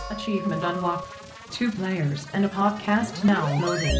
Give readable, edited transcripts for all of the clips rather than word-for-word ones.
Achievement unlocked. 2 players and a podcast now loaded.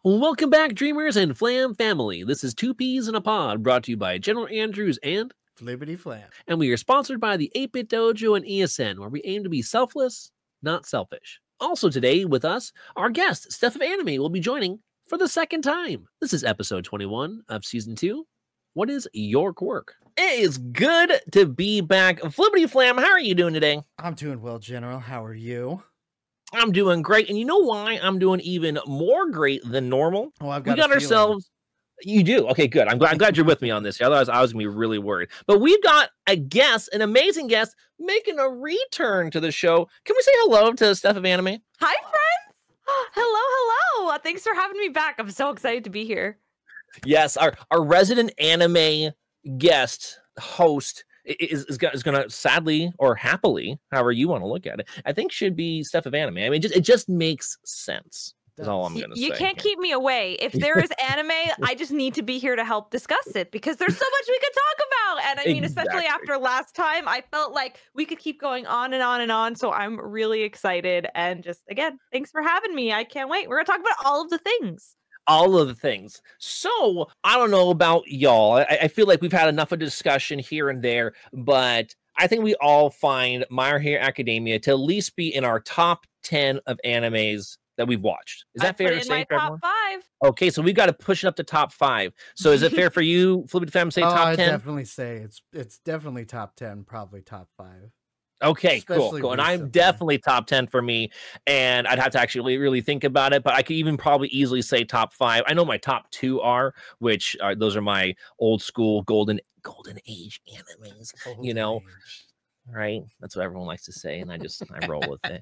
Welcome back, Dreamers and Flam family. This is 2 Peas in a Pod, brought to you by GeneralAndrews and Flibbityflam. And we are sponsored by the 8-Bit Dojo and ESN, where we aim to be selfless, not selfish. Also today with us, our guest, StephOfAnime, will be joining for the second time. This is episode 21 of season 2. What is your quirk? It is good to be back. Flibbityflam, how are you doing today? I'm doing well, General. How are you? I'm doing great. And you know why I'm doing even more great than normal? Oh, we got ourselves... You do? Okay, good. I'm glad you're with me on this. Otherwise, I was going to be really worried. But we've got a guest, an amazing guest, making a return to the show. Can we say hello to StephOfAnime? Hi, friends. Hello. Thanks for having me back. I'm so excited to be here. Yes, our resident anime guest host is going to sadly or happily, however you want to look at it, I think should be StephOfAnime. I mean, it just makes sense. That's all I'm going to say. You can't keep me away. If there is anime, I just need to be here to help discuss it because there's so much we could talk about. And I mean, especially after last time, I felt like we could keep going on and on and on. So I'm really excited. And just, again, thanks for having me. I can't wait. We're going to talk about all of the things. All of the things. So I don't know about y'all. I feel like we've had enough of discussion here and there, but I think we all find My Hero Academia to at least be in our top 10 of animes that we've watched. Is that fair to say? My top 5. Okay, so we've got to push it up to top 5. So is it fair for you, Flibbityflam, to say top 10? I definitely say it's definitely top 10, probably top 5. Okay, cool. And I'm definitely top 10 for me. And I'd have to actually really think about it, but I could even probably easily say top 5. I know my top 2 are, which are those are my old school golden age animes, you know. Right? That's what everyone likes to say, and I roll with it.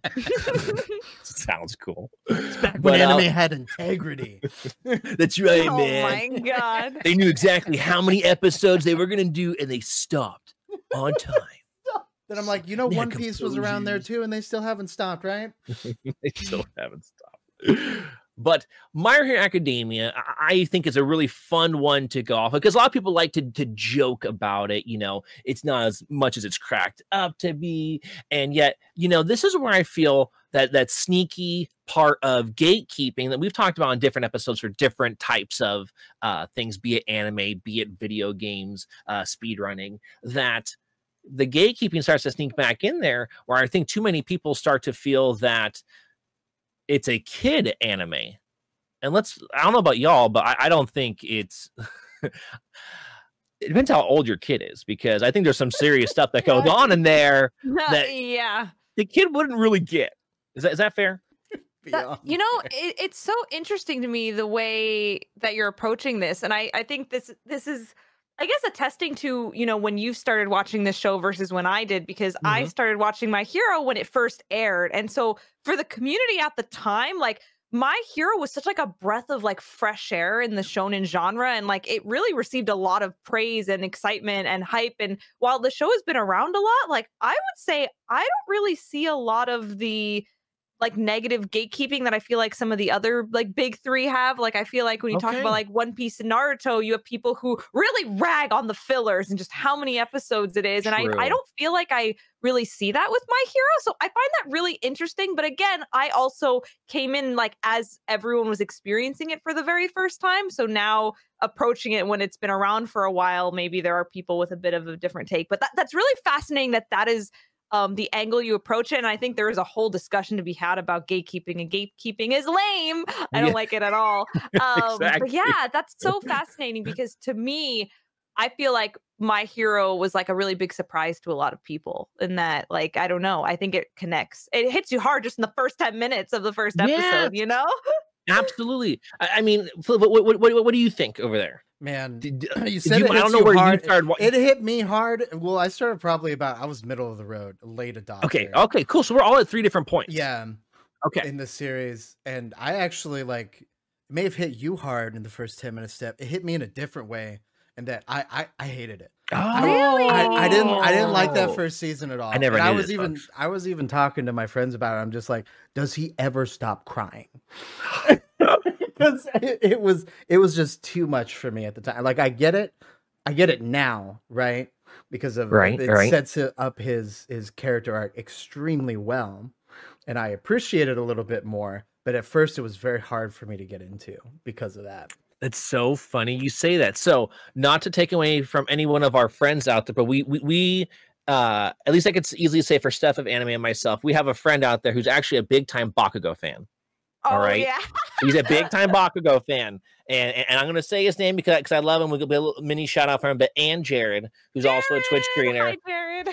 Sounds cool. It's back when anime had integrity. That's right, man. Oh my god. They knew exactly how many episodes they were gonna do, and they stopped on time. Then I'm like, One Piece was around there too, and they still haven't stopped, right? They still haven't stopped. But My Hero Academia, I think is a really fun one to go off because a lot of people like to joke about it. It's not as much as it's cracked up to be. And yet, this is where I feel that sneaky part of gatekeeping that we've talked about in different episodes for different types of things, be it anime, be it video games, speedrunning, that the gatekeeping starts to sneak back in there where I think too many people start to feel that it's a kid anime. And I don't know about y'all, but I don't think it's, it depends how old your kid is, because I think there's some serious stuff that goes on in there that the kid wouldn't really get. Is that fair? It's so interesting to me the way that you're approaching this. And I think this is, I guess, attesting to, when you started watching this show versus when I did, because I started watching My Hero when it first aired. And so for the community at the time, like, My Hero was such like a breath of like fresh air in the shonen genre. And like, it really received a lot of praise and excitement and hype. And while the show has been around a lot, like, I would say I don't really see a lot of the like negative gatekeeping that I feel like some of the other like big 3 have. Like, I feel like when you talk about like One Piece and Naruto, you have people who really rag on the fillers and just how many episodes it is. And I don't feel like I really see that with My Hero. So I find that really interesting. But again, I also came in like as everyone was experiencing it for the very first time. So now approaching it when it's been around for a while, maybe there are people with a bit of a different take. But that's really fascinating that is the angle you approach it. And I think there is a whole discussion to be had about gatekeeping, and gatekeeping is lame. I don't like it at all. Exactly. But yeah, that's so fascinating because to me, I feel like My Hero was like a really big surprise to a lot of people in that, like, I don't know. I think it connects. It hits you hard just in the first 10 minutes of the first episode, Absolutely. I mean, what do you think over there? Man, you said it I don't know where hard. You started. It hit me hard. Well, I started probably I was middle of the road, late adopter. Okay, cool. So we're all at 3 different points. Yeah. Okay. In the series, and I actually it may have hit you hard in the first 10 minutes. It hit me in a different way, and that I hated it. Really? I didn't like that first season at all. I never And knew I was even talking to my friends about it. I'm just like, does he ever stop crying? Because it was just too much for me at the time. Like I get it now, right? Because of it sets up his character arc extremely well, and I appreciate it a little bit more. But at first, it was very hard for me to get into because of that. It's so funny you say that. So, not to take away from any one of our friends out there, but we at least I could easily say for StephOfAnime and myself, we have a friend out there who's actually a big time Bakugo fan. All right. Yeah. He's a big time Bakugo fan. And I'm going to say his name because I love him. We'll be a little mini shout out for him. But Jared, who's also a Twitch streamer. Hi, Jared.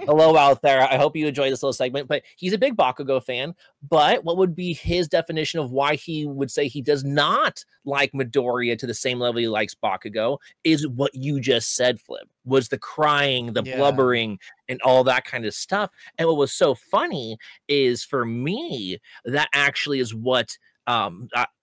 Hello out there. I hope you enjoy this little segment. But he's a big Bakugo fan. But what would be his definition of why he would say he does not like Midoriya to the same level he likes Bakugo is what you just said, Flip, was the crying, the blubbering, and all that kind of stuff. And what was so funny is for me, that actually is what,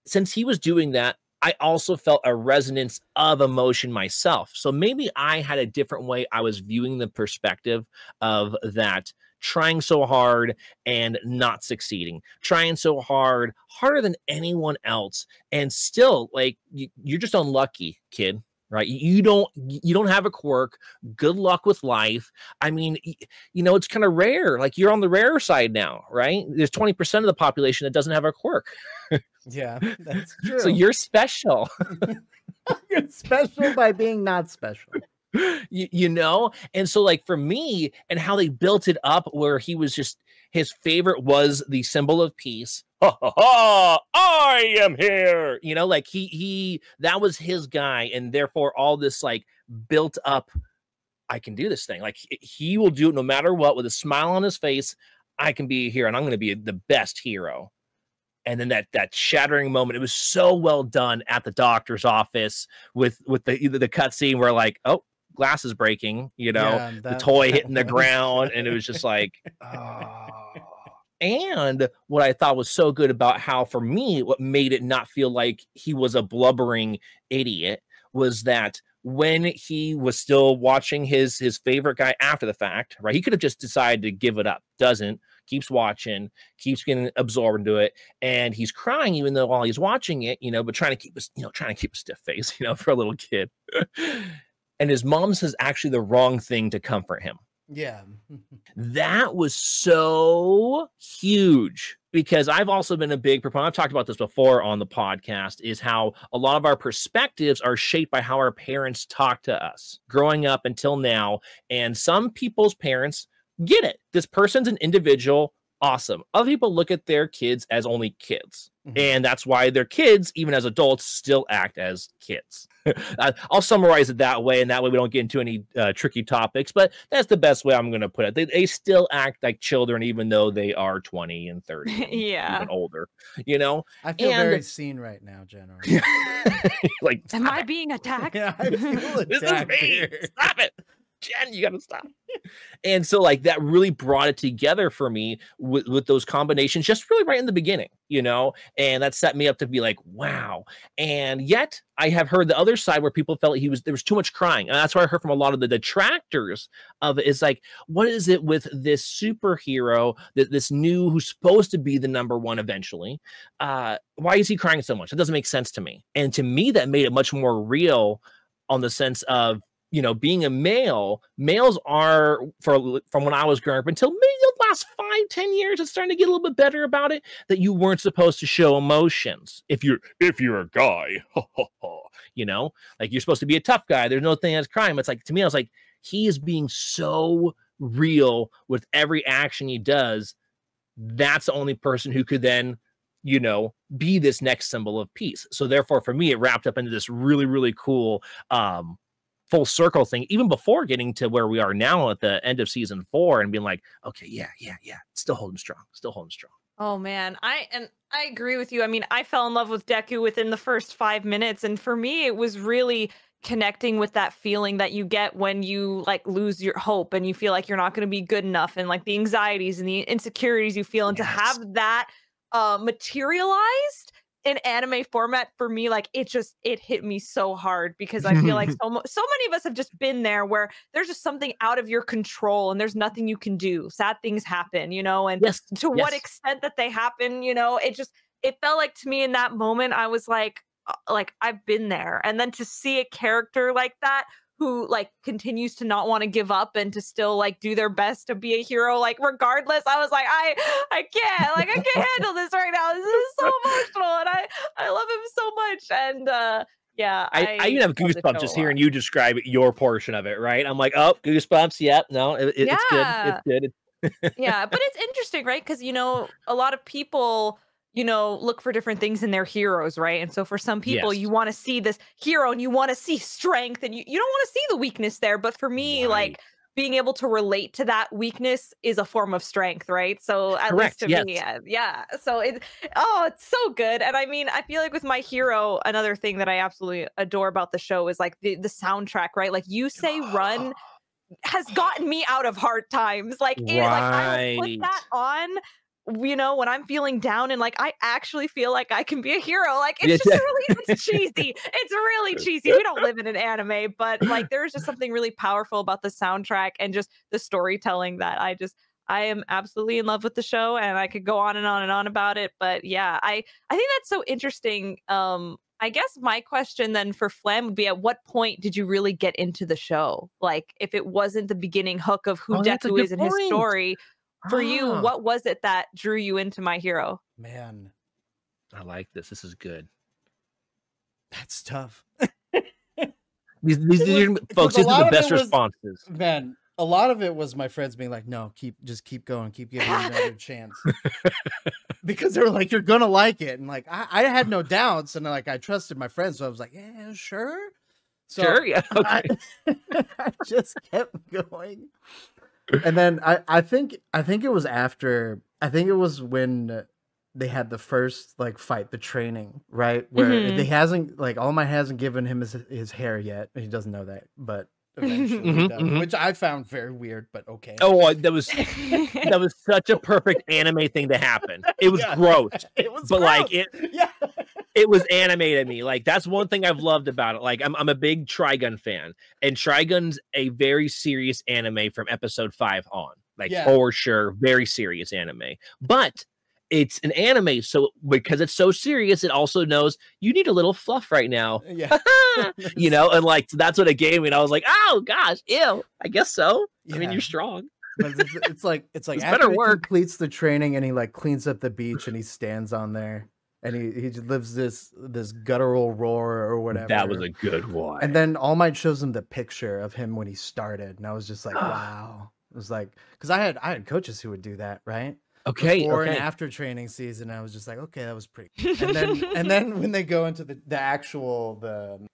since he was doing that, I also felt a resonance of emotion myself. So maybe I had a different way I was viewing the perspective of that, trying so hard and not succeeding, trying so hard, harder than anyone else. And still, like, you're just unlucky, kid. Right? You don't have a quirk. Good luck with life. I mean, it's kind of rare. Like, you're on the rare side now, right? There's 20% of the population that doesn't have a quirk. Yeah, that's true. So you're special. You're special by being not special. And so, like, for me, and how they built it up where he was just, his favorite was the symbol of peace. Ha, ha, ha, I am here. Like he that was his guy, and therefore all this like built up, I can do this thing. Like he will do it no matter what, with a smile on his face. I can be here, and I'm going to be the best hero. And then that shattering moment, it was so well done at the doctor's office with the cutscene where like, oh, glass is breaking, the toy hitting the ground, and it was just like, oh. And what I thought was so good about how, for me, what made it not feel like he was a blubbering idiot was that when he was still watching his favorite guy after the fact, right? He could have just decided to give it up. Doesn't. Keeps watching, keeps getting absorbed into it, and he's crying even though while he's watching it, but trying to keep a stiff face, for a little kid. And his mom says actually the wrong thing to comfort him. Yeah. That was so huge, because I've also been a big proponent. I've talked about this before on the podcast, is how a lot of our perspectives are shaped by how our parents talk to us growing up until now. And some people's parents get it. This person's an individual. Awesome. Other people look at their kids as only kids. Mm-hmm. And that's why their kids, even as adults, still act as kids. I'll summarize it that way, and that way we don't get into any tricky topics, but that's the best way I'm going to put it. They still act like children, even though they are 20 and 30 and even older, I feel very seen right now, General. Like, am I being attacked? Yeah, I feel attacked. This is me. Stop it. Jen, you gotta stop. And so, like, that really brought it together for me with those combinations, just really right in the beginning, and that set me up to be like, wow. And yet I have heard the other side where people felt there was too much crying. And that's what I heard from a lot of the detractors of it. Is like, what is it with this superhero, this new, who's supposed to be the number one eventually? Why is he crying so much? That doesn't make sense to me. And to me, that made it much more real on the sense of, being a males are, from when I was growing up until maybe the last 5-10 years, it's starting to get a little bit better about it, that you weren't supposed to show emotions if you're a guy. Like, you're supposed to be a tough guy. There's no thing as crime. It's like, to me, I was like, he is being so real with every action he does. That's the only person who could then, be this next symbol of peace. So therefore, for me, it wrapped up into this really, really cool full circle thing, even before getting to where we are now at the end of season 4 and being like, okay, yeah, still holding strong. Oh man, I agree with you. I mean, I fell in love with Deku within the first 5 minutes, and for me, it was really connecting with that feeling that you get when you like lose your hope and you feel like you're not going to be good enough, and like the anxieties and the insecurities you feel, and to have that materialized in anime format for me, like it hit me so hard because I feel like so many of us have just been there where there's just something out of your control and there's nothing you can do. Sad things happen, you know, and to what extent that they happen, you know, it felt like to me in that moment, I was like I've been there. And then to see a character like that who like continues to not want to give up and to still like do their best to be a hero, like regardless, I was like, I can't handle this right now. This is so emotional, and I love him so much. And yeah, I even have goosebumps just hearing you describe your portion of it, right? I'm like, oh, goosebumps. Yep, no, it's good. It's good. Yeah, but it's interesting, right? Because you know, a lot of people, you know, look for different things in their heroes, right? And so for some people, you want to see this hero and you want to see strength and you don't want to see the weakness there. But for me, like being able to relate to that weakness is a form of strength, right? So at least to me, yeah. So it's so good. And I mean, I feel like with My Hero, another thing that I absolutely adore about the show is like the soundtrack, right? Like You Say Run has gotten me out of hard times. Like, I will put that on, you know, when I'm feeling down and like I actually feel like I can be a hero. Like it's just really, it's cheesy. It's really cheesy. We don't live in an anime, but like there's just something really powerful about the soundtrack and just the storytelling that I am absolutely in love with the show, and I could go on and on and on about it. But yeah, I think that's so interesting. I guess my question then for Flam would be, at what point did you really get into the show? Like if it wasn't the beginning hook of who Deku is in his story, for you, what was it that drew you into My Hero? Man, I like this. This is good. That's tough. These folks, these are the best responses. Man, a lot of it was my friends being like, no, just keep going, keep giving it another chance. Because they were like, you're gonna like it. And like I had no doubts, and like I trusted my friends, so I was like, yeah, sure. So sure, yeah. Okay. I just kept going. And then I think it was when they had the first like fight, the training, right? Where they hasn't, like, All Might hasn't given him his hair yet. He doesn't know that, but eventually he does, which I found very weird, but okay. Oh, that was such a perfect anime thing to happen. It was gross. It was gross. Like it was anime to me. Like that's one thing I've loved about it. Like I'm a big Trigun fan, and Trigun's a very serious anime from episode 5 on. Like for sure, very serious anime. But it's an anime, so because it's so serious, it also knows you need a little fluff right now. Yeah. You know, and like that's what it gave me. And I was like, oh gosh, ew. I guess so. Yeah. I mean, you're strong. But it's like after better work. He completes the training and he like cleans up the beach and he stands on there. And he lives this guttural roar or whatever. That was a good one. And then All Might shows him the picture of him when he started, and I was just like, wow. It was like, because I had coaches who would do that, right? Before and after training season, I was just like, okay, that was pretty cool. And then when they go into the actual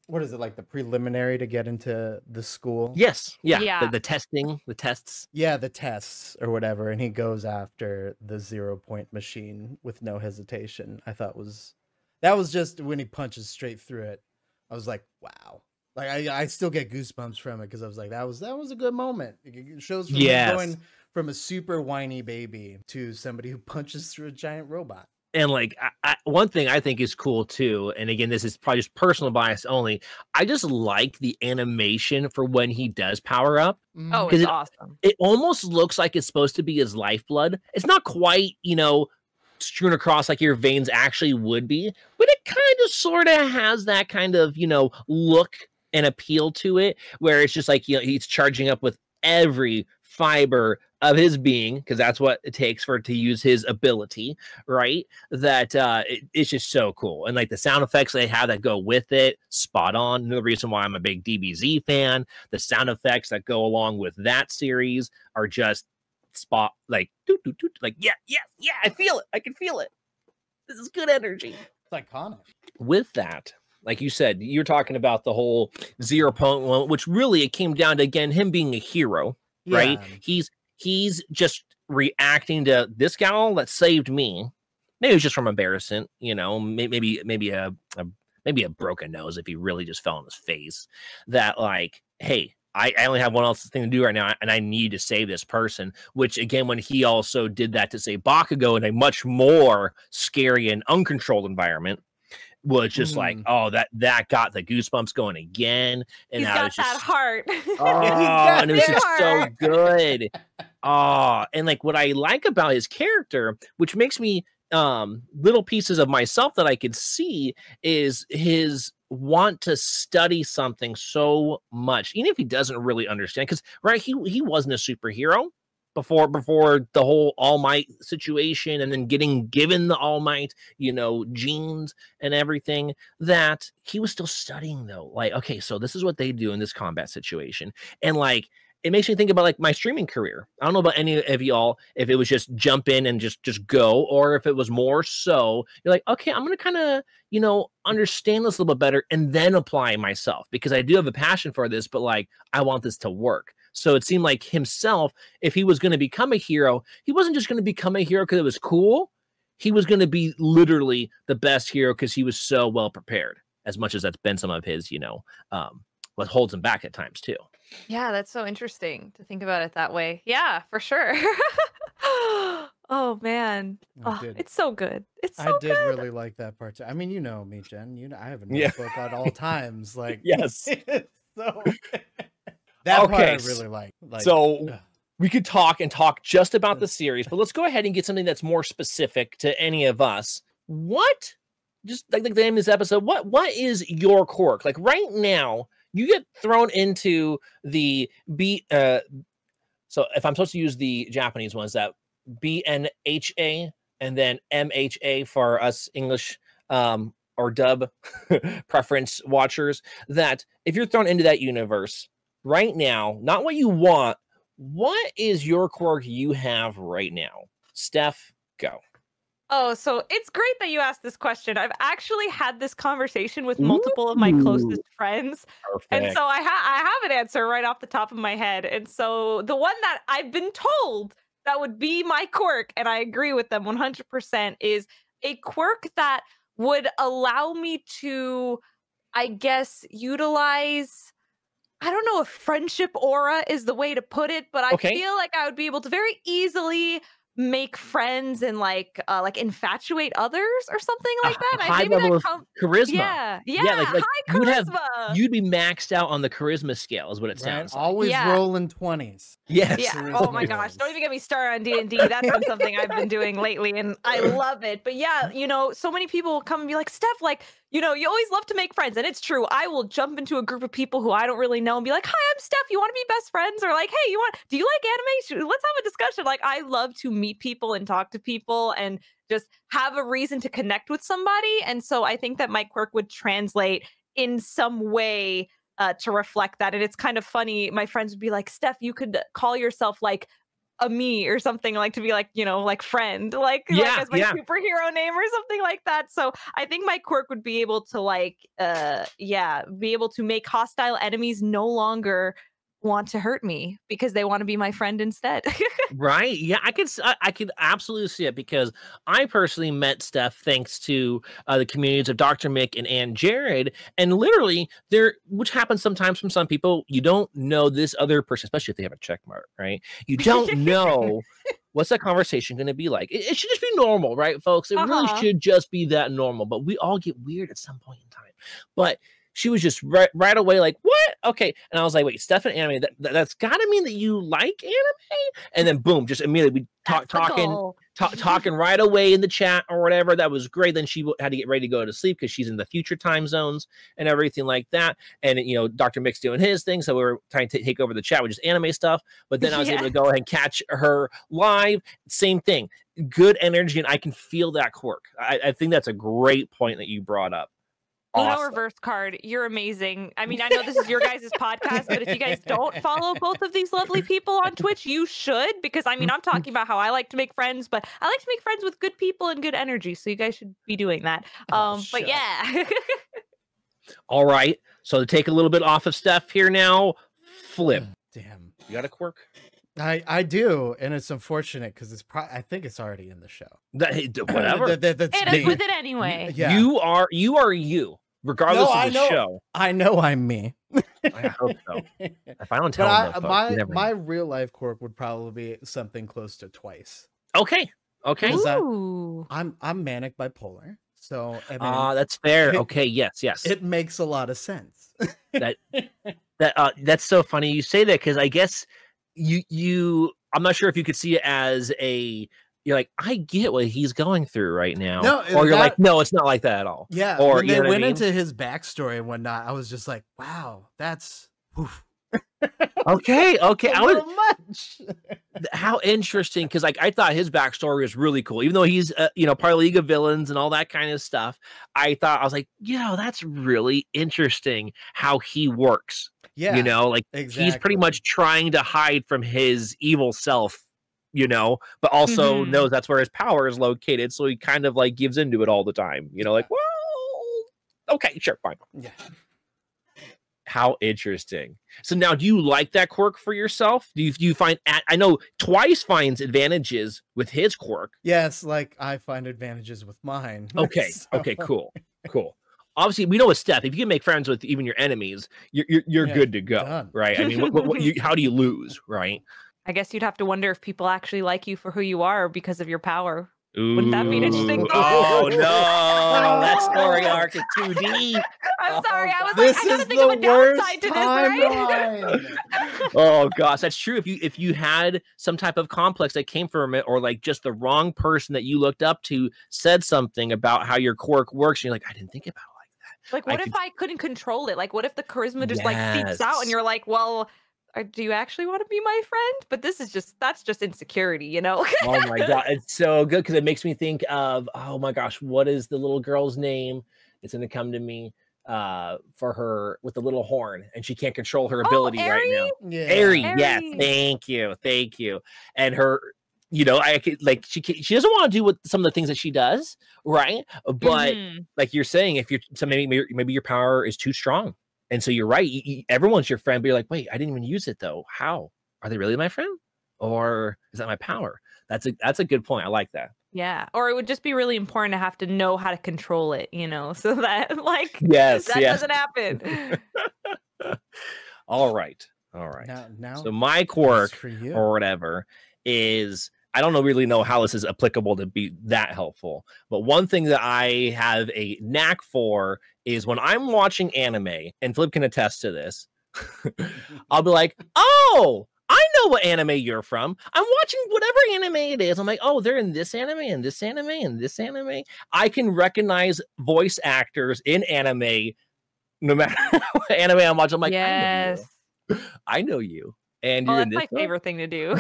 what is it, like the preliminary to get into the school? Yes. Yeah. The testing, the tests. Yeah, the tests or whatever. And he goes after the 0 point machine with no hesitation. I thought that was just when he punches straight through it. I was like, wow. Like I still get goosebumps from it because I was like, that was a good moment. It shows from going from a super whiny baby to somebody who punches through a giant robot. And like one thing I think is cool too, and again, this is probably just personal bias only, I just like the animation for when he does power up. Oh, it's awesome. It almost looks like it's supposed to be his lifeblood. It's not quite, you know, strewn across like your veins actually would be, but it kind of sort of has that kind of, you know, look and appeal to it, where it's just like, you know, he's charging up with every fiber of his being, because that's what it takes to use his ability, right? That it's just so cool. And like the sound effects they have that go with it, spot on. Another reason why I'm a big DBZ fan. The sound effects that go along with that series are just spot, like doot, doot, doot, like yeah, I feel it. I can feel it. This is good energy. It's iconic. With that, like you said, you're talking about the whole 0 point one, which really it came down to, again, him being a hero, right? He's just reacting to this gal that saved me. Maybe it was just from embarrassment, you know, maybe a broken nose if he really just fell on his face. That like, hey, I only have one else thing to do right now, and I need to save this person. Which again, when he also did that to save Bakugo in a much more scary and uncontrolled environment, was just like, oh, that got the goosebumps going again. And He's I got was just, that heart. oh, and it was just so good. Oh, and like what I like about his character, which makes me little pieces of myself that I could see, is his want to study something so much, even if he doesn't really understand. Because he wasn't a superhero before the whole All Might situation, and then getting given the All Might, genes and everything, that he was still studying though. Like, okay, so this is what they do in this combat situation. And like, it makes me think about like my streaming career. I don't know about any of y'all, if it was just jump in and just go, or if it was more so you're like, okay, I'm going to kind of, understand this a little bit better and then apply myself, because I do have a passion for this, but like, I want this to work. So it seemed like himself, if he was going to become a hero, he wasn't just going to become a hero because it was cool. He was going to be literally the best hero because he was so well prepared, as much as that's been some of his, what holds him back at times too. Yeah, that's so interesting to think about it that way. Yeah, for sure. Oh man, it's so good. It's so I did good. really like that part too. I mean, you know me, Jen. I have a notebook at all times. Like, yes. So that part I really like. So we could talk just about the series, but let's go ahead and get something that's more specific to any of us. What, just like the name of this episode, what is your quirk? Like right now, you get thrown into the so if I'm supposed to use the Japanese ones, that BNHA and then MHA for us English or dub preference watchers, that if you're thrown into that universe right now, not what you want, what is your quirk you have right now? Steph, go. Oh, so it's great that you asked this question. I've actually had this conversation with multiple of my closest friends. Perfect. And so I have an answer right off the top of my head. And so the one that I've been told that would be my quirk, and I agree with them 100%, is a quirk that would allow me to, I guess, utilize, I don't know if friendship aura is the way to put it, but I feel like I would be able to very easily make friends and like infatuate others or something like that. High level of charisma. Yeah, like high charisma. You'd be maxed out on the charisma scale, is what it sounds like. Always rolling 20s. Yes. Yeah. Oh my gosh. Don't even get me started on D&D. That's been something I've been doing lately, and I love it. But yeah, so many people will come and be like, Steph, like, you always love to make friends. And it's true. I will jump into a group of people who I don't really know and be like, hi, I'm Steph. You want to be best friends? Or like, hey, do you like animation? Let's have a discussion. Like, I love to meet people and talk to people and just have a reason to connect with somebody. And so I think that my quirk would translate in some way to reflect that. And it's kind of funny. My friends would be like, Steph, you could call yourself like a me or something, like to be like, like friend, like as my superhero name or something like that. So I think my quirk would be able to be able to make hostile enemies no longer want to hurt me because they want to be my friend instead. Right. Yeah, I could absolutely see it, because I personally met Steph thanks to the communities of Dr. Mick and Ann Jared, and literally which happens sometimes from some people, you don't know this other person, especially if they have a check mark, right? You don't know what's that conversation going to be like. It should just be normal, right, folks? It really should just be that normal, but we all get weird at some point in time. But she was just right away like, what? Okay. And I was like, wait, Steph and anime, that's got to mean that you like anime? And then boom, just immediately we talking right away in the chat or whatever. That was great. Then she had to get ready to go to sleep because she's in the future time zones and everything like that. And, Dr. Mick's doing his thing. So we were trying to take over the chat with just anime stuff. But then I was able to go ahead and catch her live. Same thing. Good energy. And I can feel that quirk. I think that's a great point that you brought up. Uno reverse card, you're amazing. I mean, I know this is your guys' podcast, but if you guys don't follow both of these lovely people on Twitch, you should, because I mean, I'm talking about how I like to make friends, but I like to make friends with good people and good energy. So you guys should be doing that. But yeah. All right. So to take a little bit off of Steph here now, Flip. Damn. You got a quirk? I do, and it's unfortunate because I think it's already in the show. Whatever. It is with it anyway. Yeah. You are you, regardless of the show. I know I'm me. I hope so. If I don't tell them, my real life quirk would probably be something close to twice. Okay. I'm manic bipolar. So I mean, that's fair. it- Okay, yes. it makes a lot of sense. That's so funny you say that, because I guess I'm not sure if you could see it as you're like, I get what he's going through right now. No, or you're like, that- no, it's not like that at all. Yeah, Or when you they know what I went mean? into his backstory and whatnot, I was just like, wow, that's oof. Okay. a I was, little much. how interesting, because like I thought his backstory was really cool, even though he's part of League of Villains and all that kind of stuff. I was like, that's really interesting how he works. Yeah, Like he's pretty much trying to hide from his evil self, but also Mhm. knows that's where his power is located, so he kind of like gives into it all the time. Like, well, okay, sure, fine. Yeah. How interesting. So now, do you like that quirk for yourself? Do you find, I know Twice finds advantages with his quirk. Yes, like I find advantages with mine. Okay. So- Okay, cool. Obviously, we know with Steph, if you can make friends with even your enemies, you're Yeah, good to go, done. right? I mean, how do you lose, right? I guess you'd have to wonder if people actually like you for who you are because of your power. Wouldn't that be an interesting Ooh, thought? Oh no, that story arc is too deep. I'm sorry. I was This like, I gotta is think of the a downside worst to this, right? timeline. Oh gosh, that's true. If you had some type of complex that came from it, or like just the wrong person that you looked up to said something about how your quirk works, and you're like, I didn't think about it like that. Like, what if I couldn't control it? Like, what if the charisma just like seeps out, and Yes. you're like, well, do you actually want to be my friend? But that's just insecurity, Oh my god, it's so good, because it makes me think of, oh my gosh, what is the little girl's name? It's gonna come to me for her with the little horn, and she can't control her ability right now. Yeah. Airy, yes, Airy. thank you. And her, I could like she doesn't want to do what some of the things that she does, right? But Mhm. like you're saying, if you're maybe your power is too strong, and so you're right. Everyone's your friend, but you're like, wait, I didn't even use it though. How are they really my friend, or is that my power? That's a good point. I like that. Yeah, or it would just be really important to have to know how to control it, so that like Yes, that yes. doesn't happen. All right. Now So my it's quirk for you. or whatever is, I don't really know how this is applicable to be that helpful, but one thing that I have a knack for is when I'm watching anime, and Flip can attest to this, I'll be like, oh, I know what anime you're from. I'm watching whatever anime it is. I'm like, oh, they're in this anime and this anime and this anime. I can recognize voice actors in anime no matter what anime I'm watching. I'm like, Yes. I know you. And Well, you're in that's this my one? favorite thing to do.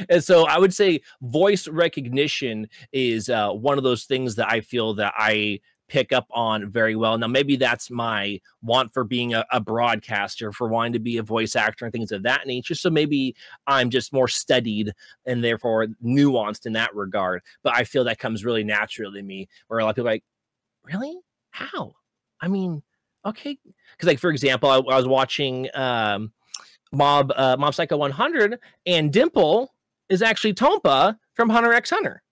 And so I would say voice recognition is one of those things that I feel that I pick up on very well. Now, maybe that's my want for being a broadcaster, for wanting to be a voice actor and things of that nature. So maybe I'm just more studied and therefore nuanced in that regard. But I feel that comes really naturally to me, where a lot of people are like, really? How? I mean, okay. Because like, for example, I was watching Mob Psycho 100, and Dimple is actually Tompa from Hunter x Hunter.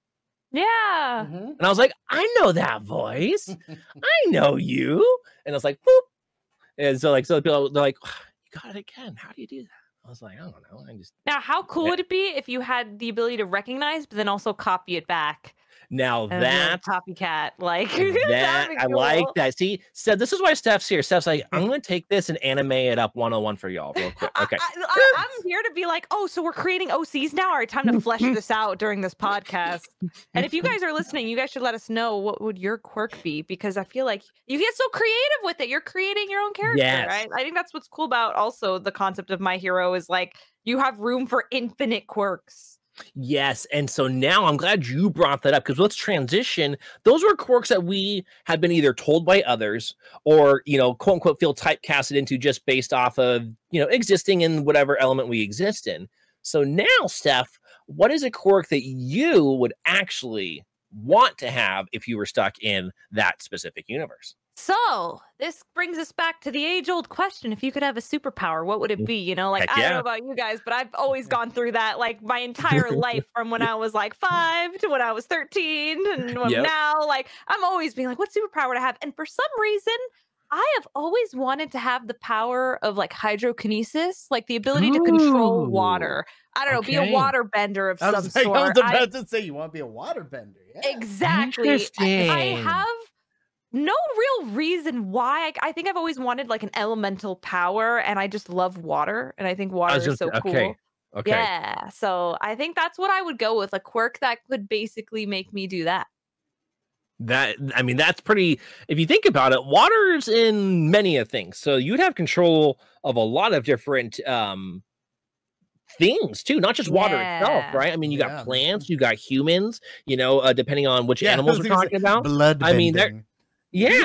Yeah. Mhm. And I was like, I know that voice. I know you. And I was like, boop. And so people, they're like, you got it again. How do you do that? I was like, I don't know. Now, how cool would it be if you had the ability to recognize, but then also copy it back? Now And then that copycat, like that that'd be I like cool. that. See, so this is why Steph's here. Steph's like, I'm gonna take this and anime it up 101 for y'all real quick. Okay. I'm here to be like, oh, so we're creating OCs now. All right, time to flesh this out during this podcast. And if you guys are listening, you guys should let us know what would your quirk be, because I feel like you get so creative with it. You're creating your own character, Yes. right? I think that's what's cool about also the concept of My Hero is like you have room for infinite quirks. Yes. And so now I'm glad you brought that up, because let's transition. Those were quirks that we have been either told by others or, quote unquote, feel typecasted into just based off of, existing in whatever element we exist in. So now, Steph, what is a quirk that you would actually want to have if you were stuck in that specific universe? So this brings us back to the age-old question: if you could have a superpower, what would it be? Heck I don't yeah. know about you guys, but I've always gone through that like my entire life, from when I was like 5 to when I was 13 and Yep. now. Like I'm always being like, what superpower to have? And for some reason, I have always wanted to have the power of like hydrokinesis, like the ability to control water. I don't know, be a water bender of some sort. I was about to say, you want to be a water bender. Yeah. Exactly. Interesting. I have no real reason why. I think I've always wanted like an elemental power, and I just love water, and I think water is so cool. Okay. Yeah. So I think that's what I would go with, a quirk that could basically make me do that. I mean, that's pretty, if you think about it, water's in many of things. So you'd have control of a lot of different things too, not just water itself, right? I mean, you got plants, you got humans, you know, depending on which animals we're talking about. Blood I mean, bending.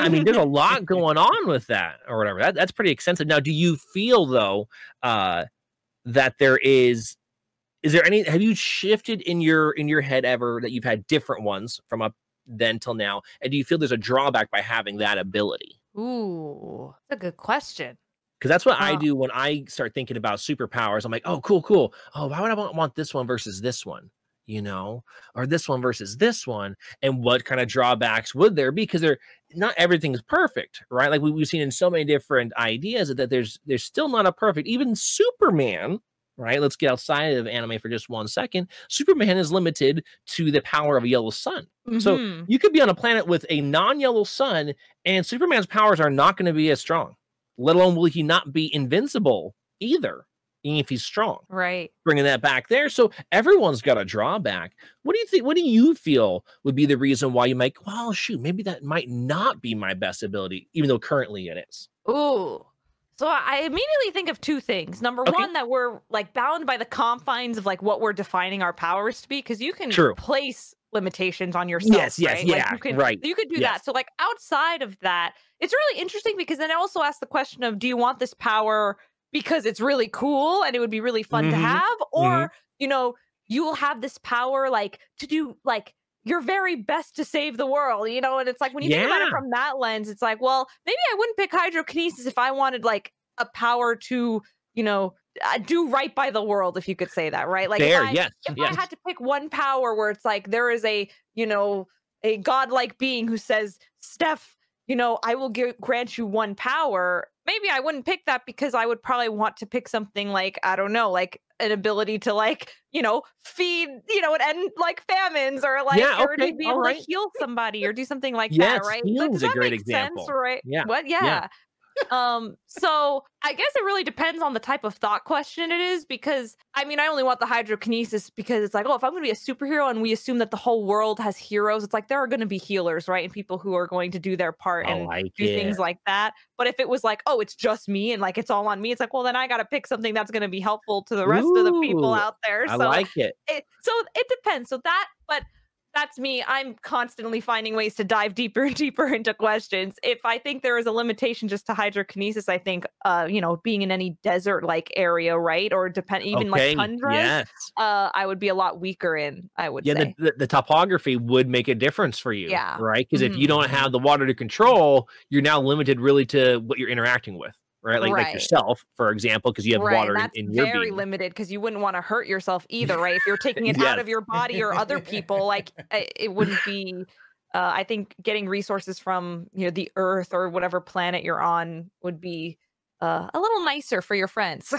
I mean, there's a lot going on with that or whatever. That's pretty extensive. Now, do you feel though that there is there any, have you shifted in your head ever that you've had different ones from up then till now, and do you feel there's a drawback by having that ability? Ooh, that's a good question. Because that's what I do when I start thinking about superpowers. I'm like, oh, cool. Oh, why would I want this one versus this one? You know, or this one versus this one, and what kind of drawbacks would there be? Because not everything's perfect, right? Like we've seen in so many different ideas that there's still not a perfect. Even Superman, right? Let's get outside of anime for just 1 second. Superman is limited to the power of a yellow sun. So you could be on a planet with a non-yellow sun, and Superman's powers are not going to be as strong. Let alone will he not be invincible either, even if he's strong. Right. Bringing that back there. So everyone's got a drawback. What do you think? What do you feel would be the reason why you might, well, shoot, maybe that might not be my best ability, even though currently it is? Ooh. So I immediately think of two things. Number one, that we're like bound by the confines of like what we're defining our powers to be, because you can place limitations on yourself. Yes, right? Yeah, like you could do that. So like outside of that, it's really interesting because then it also asks the question of, do you want this power because it's really cool and it would be really fun to have, or you know, you will have this power like to do like your very best to save the world, you know? And it's like, when you think about it from that lens, it's like, well, maybe I wouldn't pick hydrokinesis if I wanted like a power to, you know, do right by the world, if you could say that, right? Like if I had to pick one power where it's like, there is a, you know, a godlike being who says, Steph, you know, I will grant you one power. Maybe I wouldn't pick that, because I would probably want to pick something like, I don't know, like an ability to like, you know, feed, you know, and end like famines, or like, or to be able to heal somebody or do something like that, right? Healing's a great example. Sense, right? Yeah. What? Yeah. So I guess it really depends on the type of thought question it is, because I mean, I only want the hydrokinesis because it's like, oh, if I'm going to be a superhero and we assume that the whole world has heroes, it's like there are going to be healers, right? And people who are going to do their part and do things like that. But if it was like, oh, it's just me and like it's all on me, it's like, well, then I got to pick something that's going to be helpful to the rest of the people out there. I like it. So it depends. So that's me. I'm constantly finding ways to dive deeper and deeper into questions. If I think there is a limitation just to hydrokinesis, I think, you know, being in any desert-like area, right? Or even like tundras, I would be a lot weaker in, I would say. The topography would make a difference for you, right? Because if you don't have the water to control, you're now limited really to what you're interacting with. Right, like yourself, for example, because you have water in your being. Very limited, because you wouldn't want to hurt yourself either, right? If you're taking it out of your body or other people, like it wouldn't be. I think getting resources from, you know, the Earth or whatever planet you're on would be a little nicer for your friends.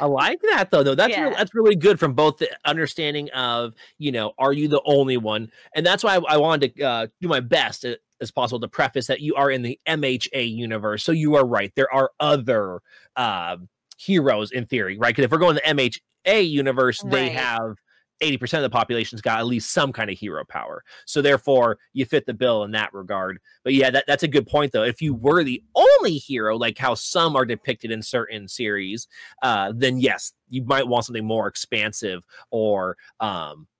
I like that though. That's really good from both the understanding of, you know, are you the only one, and that's why I wanted to do my best as possible to preface that you are in the MHA universe. So you are right. There are other heroes in theory, right? Because if we're going to the MHA universe, they have 80% of the population's got at least some kind of hero power. So therefore, you fit the bill in that regard. But yeah, that's a good point, though. If you were the only hero, like how some are depicted in certain series, then yes, you might want something more expansive or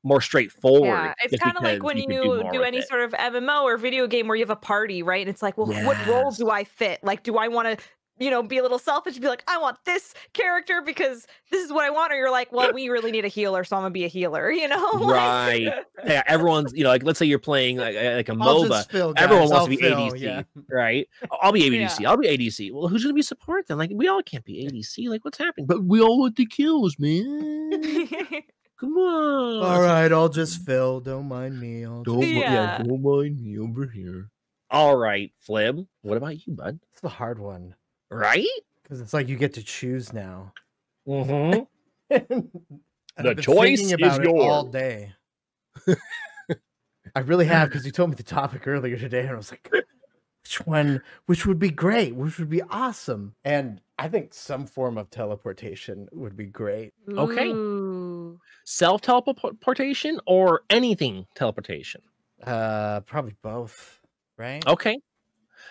more straightforward. Yeah, it's kind of like when you do any sort of MMO or video game where you have a party, right? And it's like, well, what role do I fit? Like, do I want to, you know, be a little selfish and be like, I want this character because this is what I want, or you're like, well, we really need a healer, so I'm gonna be a healer, you know? Right. Yeah, everyone's, you know, like let's say you're playing like a MOBA. Everyone wants to be ADC, right? I'll be ADC. I'll be ADC. Well, who's gonna be support then? Like, we all can't be ADC. Like, what's happening? But we all want the kills, man. Come on. All right, I'll just fill. Don't mind me. Don't mind me over here. All right, Flib. What about you, bud? It's the hard one. Right? Because it's like you get to choose now. Mm-hmm. And The I've been choice thinking is about it all yours. day. I really have, because you told me the topic earlier today, and I was like, which would be great, which would be awesome. And I think some form of teleportation would be great. Okay. Ooh. Self-teleportation or anything teleportation? Probably both, right? Okay.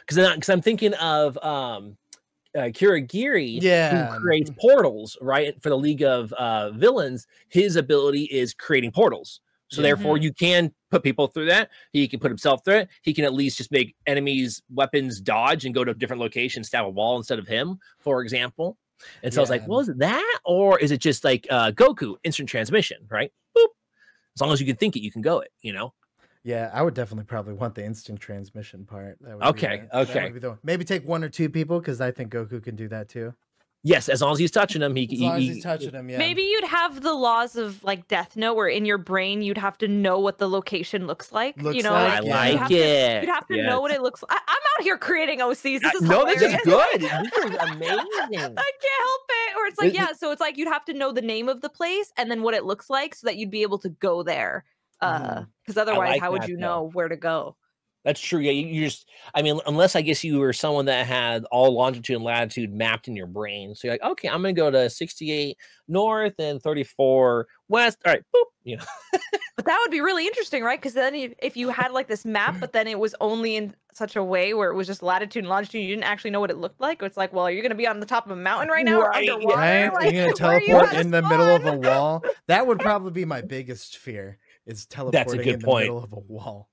Because I'm thinking of Kirigiri, Yeah. who creates portals, right? For the League of Villains, his ability is creating portals. So Yeah. therefore, you can put people through that. He can put himself through it. He can at least just make enemies' weapons dodge and go to a different location, stab a wall instead of him, for example. And so I was like, Yeah. well, is it that? Or is it just like Goku, instant transmission, right? Boop. As long as you can think it, you can go it, you know? Yeah, I would definitely probably want the instant transmission part. That would Okay, be that okay. would be the one. Maybe take 1 or 2 people, because I think Goku can do that too. Yes, as long as he's touching them, As long as he's touching him, yeah. Maybe you'd have the laws of like Death Note, where in your brain you'd have to know what the location looks like. Looks you know, like, I yeah. like you'd have it. you'd have to Yes. know what it looks like. I'm out here creating OCs. This is No, this hilarious. is good. This is amazing. I can't help it. Or it's like, yeah, so it's like you'd have to know the name of the place and then what it looks like so that you'd be able to go there. Because otherwise, like how would that, you though. know where to go? That's true. Yeah, you just, I mean, unless I guess you were someone that had all longitude and latitude mapped in your brain. So you're like, okay, I'm going to go to 68 north and 34 west. All right, boop, you know. But that would be really interesting, right? Because then if you had like this map, but then it was only in such a way where it was just latitude and longitude, you didn't actually know what it looked like. It's like, well, are you going to be on the top of a mountain right now or Right, yeah. underwater? Right? Like, You're gonna where are you teleport at? in the middle of a wall. That would probably be my biggest fear, is teleporting good in the point. middle of a wall.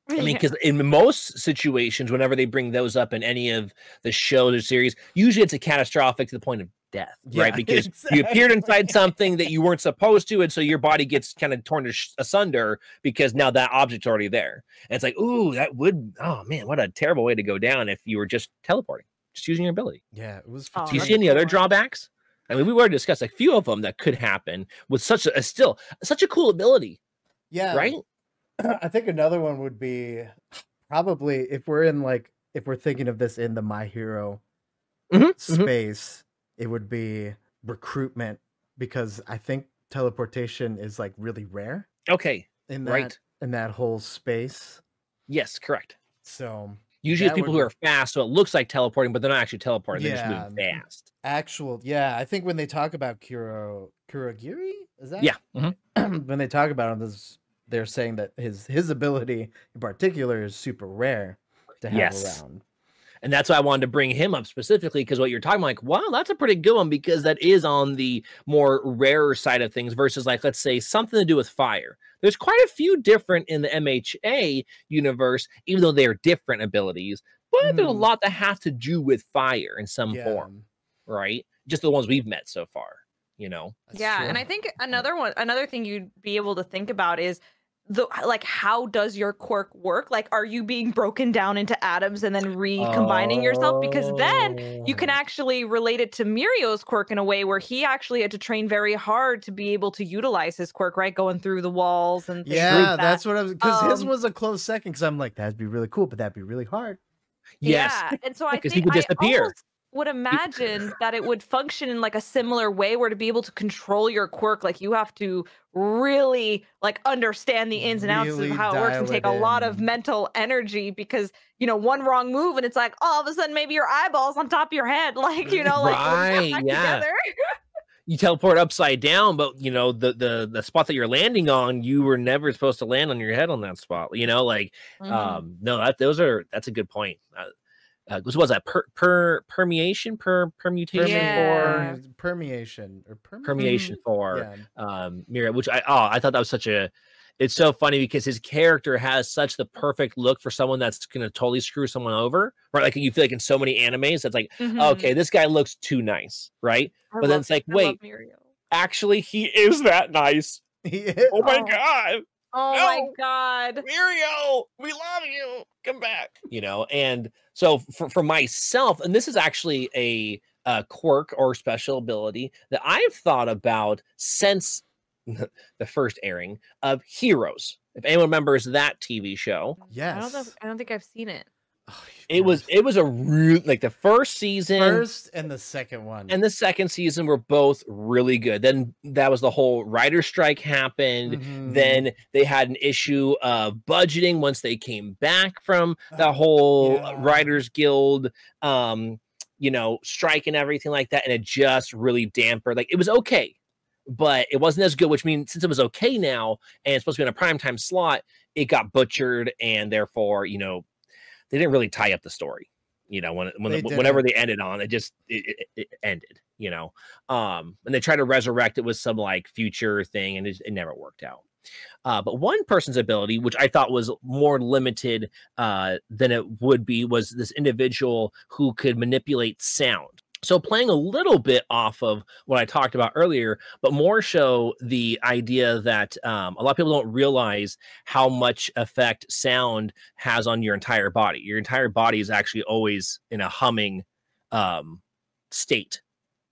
I mean, because in most situations, whenever they bring those up in any of the shows or series, usually it's a catastrophic to the point of death, Yeah, right? Because you appeared inside something that you weren't supposed to, and so your body gets kind of torn asunder because now that object's already there. And it's like, ooh, that would, oh man, what a terrible way to go down if you were just teleporting, just using your ability. Yeah, it was. Oh, Do you that's see any other cool. drawbacks? I mean, we already discussed a few of them that could happen with such a cool ability, Yeah, right? I think another one would be probably if we're thinking of this in the My Hero space, it would be recruitment, because I think teleportation is like really rare Okay, in that right. in that whole space. Yes, correct. So Usually it's That people would who are fast, so it looks like teleporting, but they're not actually teleporting. They're just Yeah. moving fast. I think when they talk about Kurogiri, is that? Yeah. Mhm. When they talk about him, they're saying that his ability in particular is super rare to have Yes. around. And that's why I wanted to bring him up specifically, because what you're talking about, like, wow, that's a pretty good one, because that is on the more rarer side of things versus, like, let's say something to do with fire. There's quite a few different in the MHA universe, even though they are different abilities, but there's a Mhm. lot that have to do with fire in some Yeah, form, right? Just the ones we've met so far, you know? that's Yeah, true. and I think another thing you'd be able to think about is how does your quirk work? Like, are you being broken down into atoms and then recombining yourself? Because then you can Oh. actually relate it to Mirio's quirk in a way where he actually had to train very hard to be able to utilize his quirk, right? Going through the walls and things Yeah, like that. that's what I was, because his Um, was a close second, because I'm like, that'd be really cool, but that'd be really hard. Yes. Yeah, and so I Because he think would I disappear. almost would imagine that it would function in like a similar way, where to be able to control your quirk, like you have to really like understand the ins and outs Really of how it works and dial take it a lot of in. mental energy, because one wrong move and it's like all of a sudden maybe your eyeballs on top of your head, like like when you get Right, back yeah. together. You teleport upside down, but the spot that you're landing on, you were never supposed to land on your head on that spot. Like Mhm. no, that's a good point. What was that permutation Permeation Yeah. or permeation for Yeah. Mira, which I thought that was it's so funny because his character has such the perfect look for someone that's gonna totally screw someone over, right? Like you feel like in so many animes, it's like, Mhm. okay, this guy looks too nice, right? But then it's like, I love wait, Mirio. actually, he is that nice. Yeah. Oh my Oh. god, Oh my No. god. Mirio, we love you. Come back. And so for myself, and this is actually a quirk or special ability that I've thought about since the first airing of Heroes. If anyone remembers that TV show, I don't know. Yes. I don't think I've seen it. It was a real, like the first and the second one. And the second season were both really good. Then that was the whole writer strike happened. Then they had an issue of budgeting once they came back from the whole Writers Guild strike and everything like that. And it just really dampened. Like, it was okay, but it wasn't as good, which means since it was okay now and it's supposed to be in a primetime slot, it got butchered, and therefore, they didn't really tie up the story, whenever they ended on it, just it ended, and they tried to resurrect it with some like future thing, and it never worked out. But one person's ability, which I thought was more limited than it would be, was this individual who could manipulate sound. So playing a little bit off of what I talked about earlier, but more so the idea that a lot of people don't realize how much effect sound has on your entire body. Your entire body is actually always in a humming state.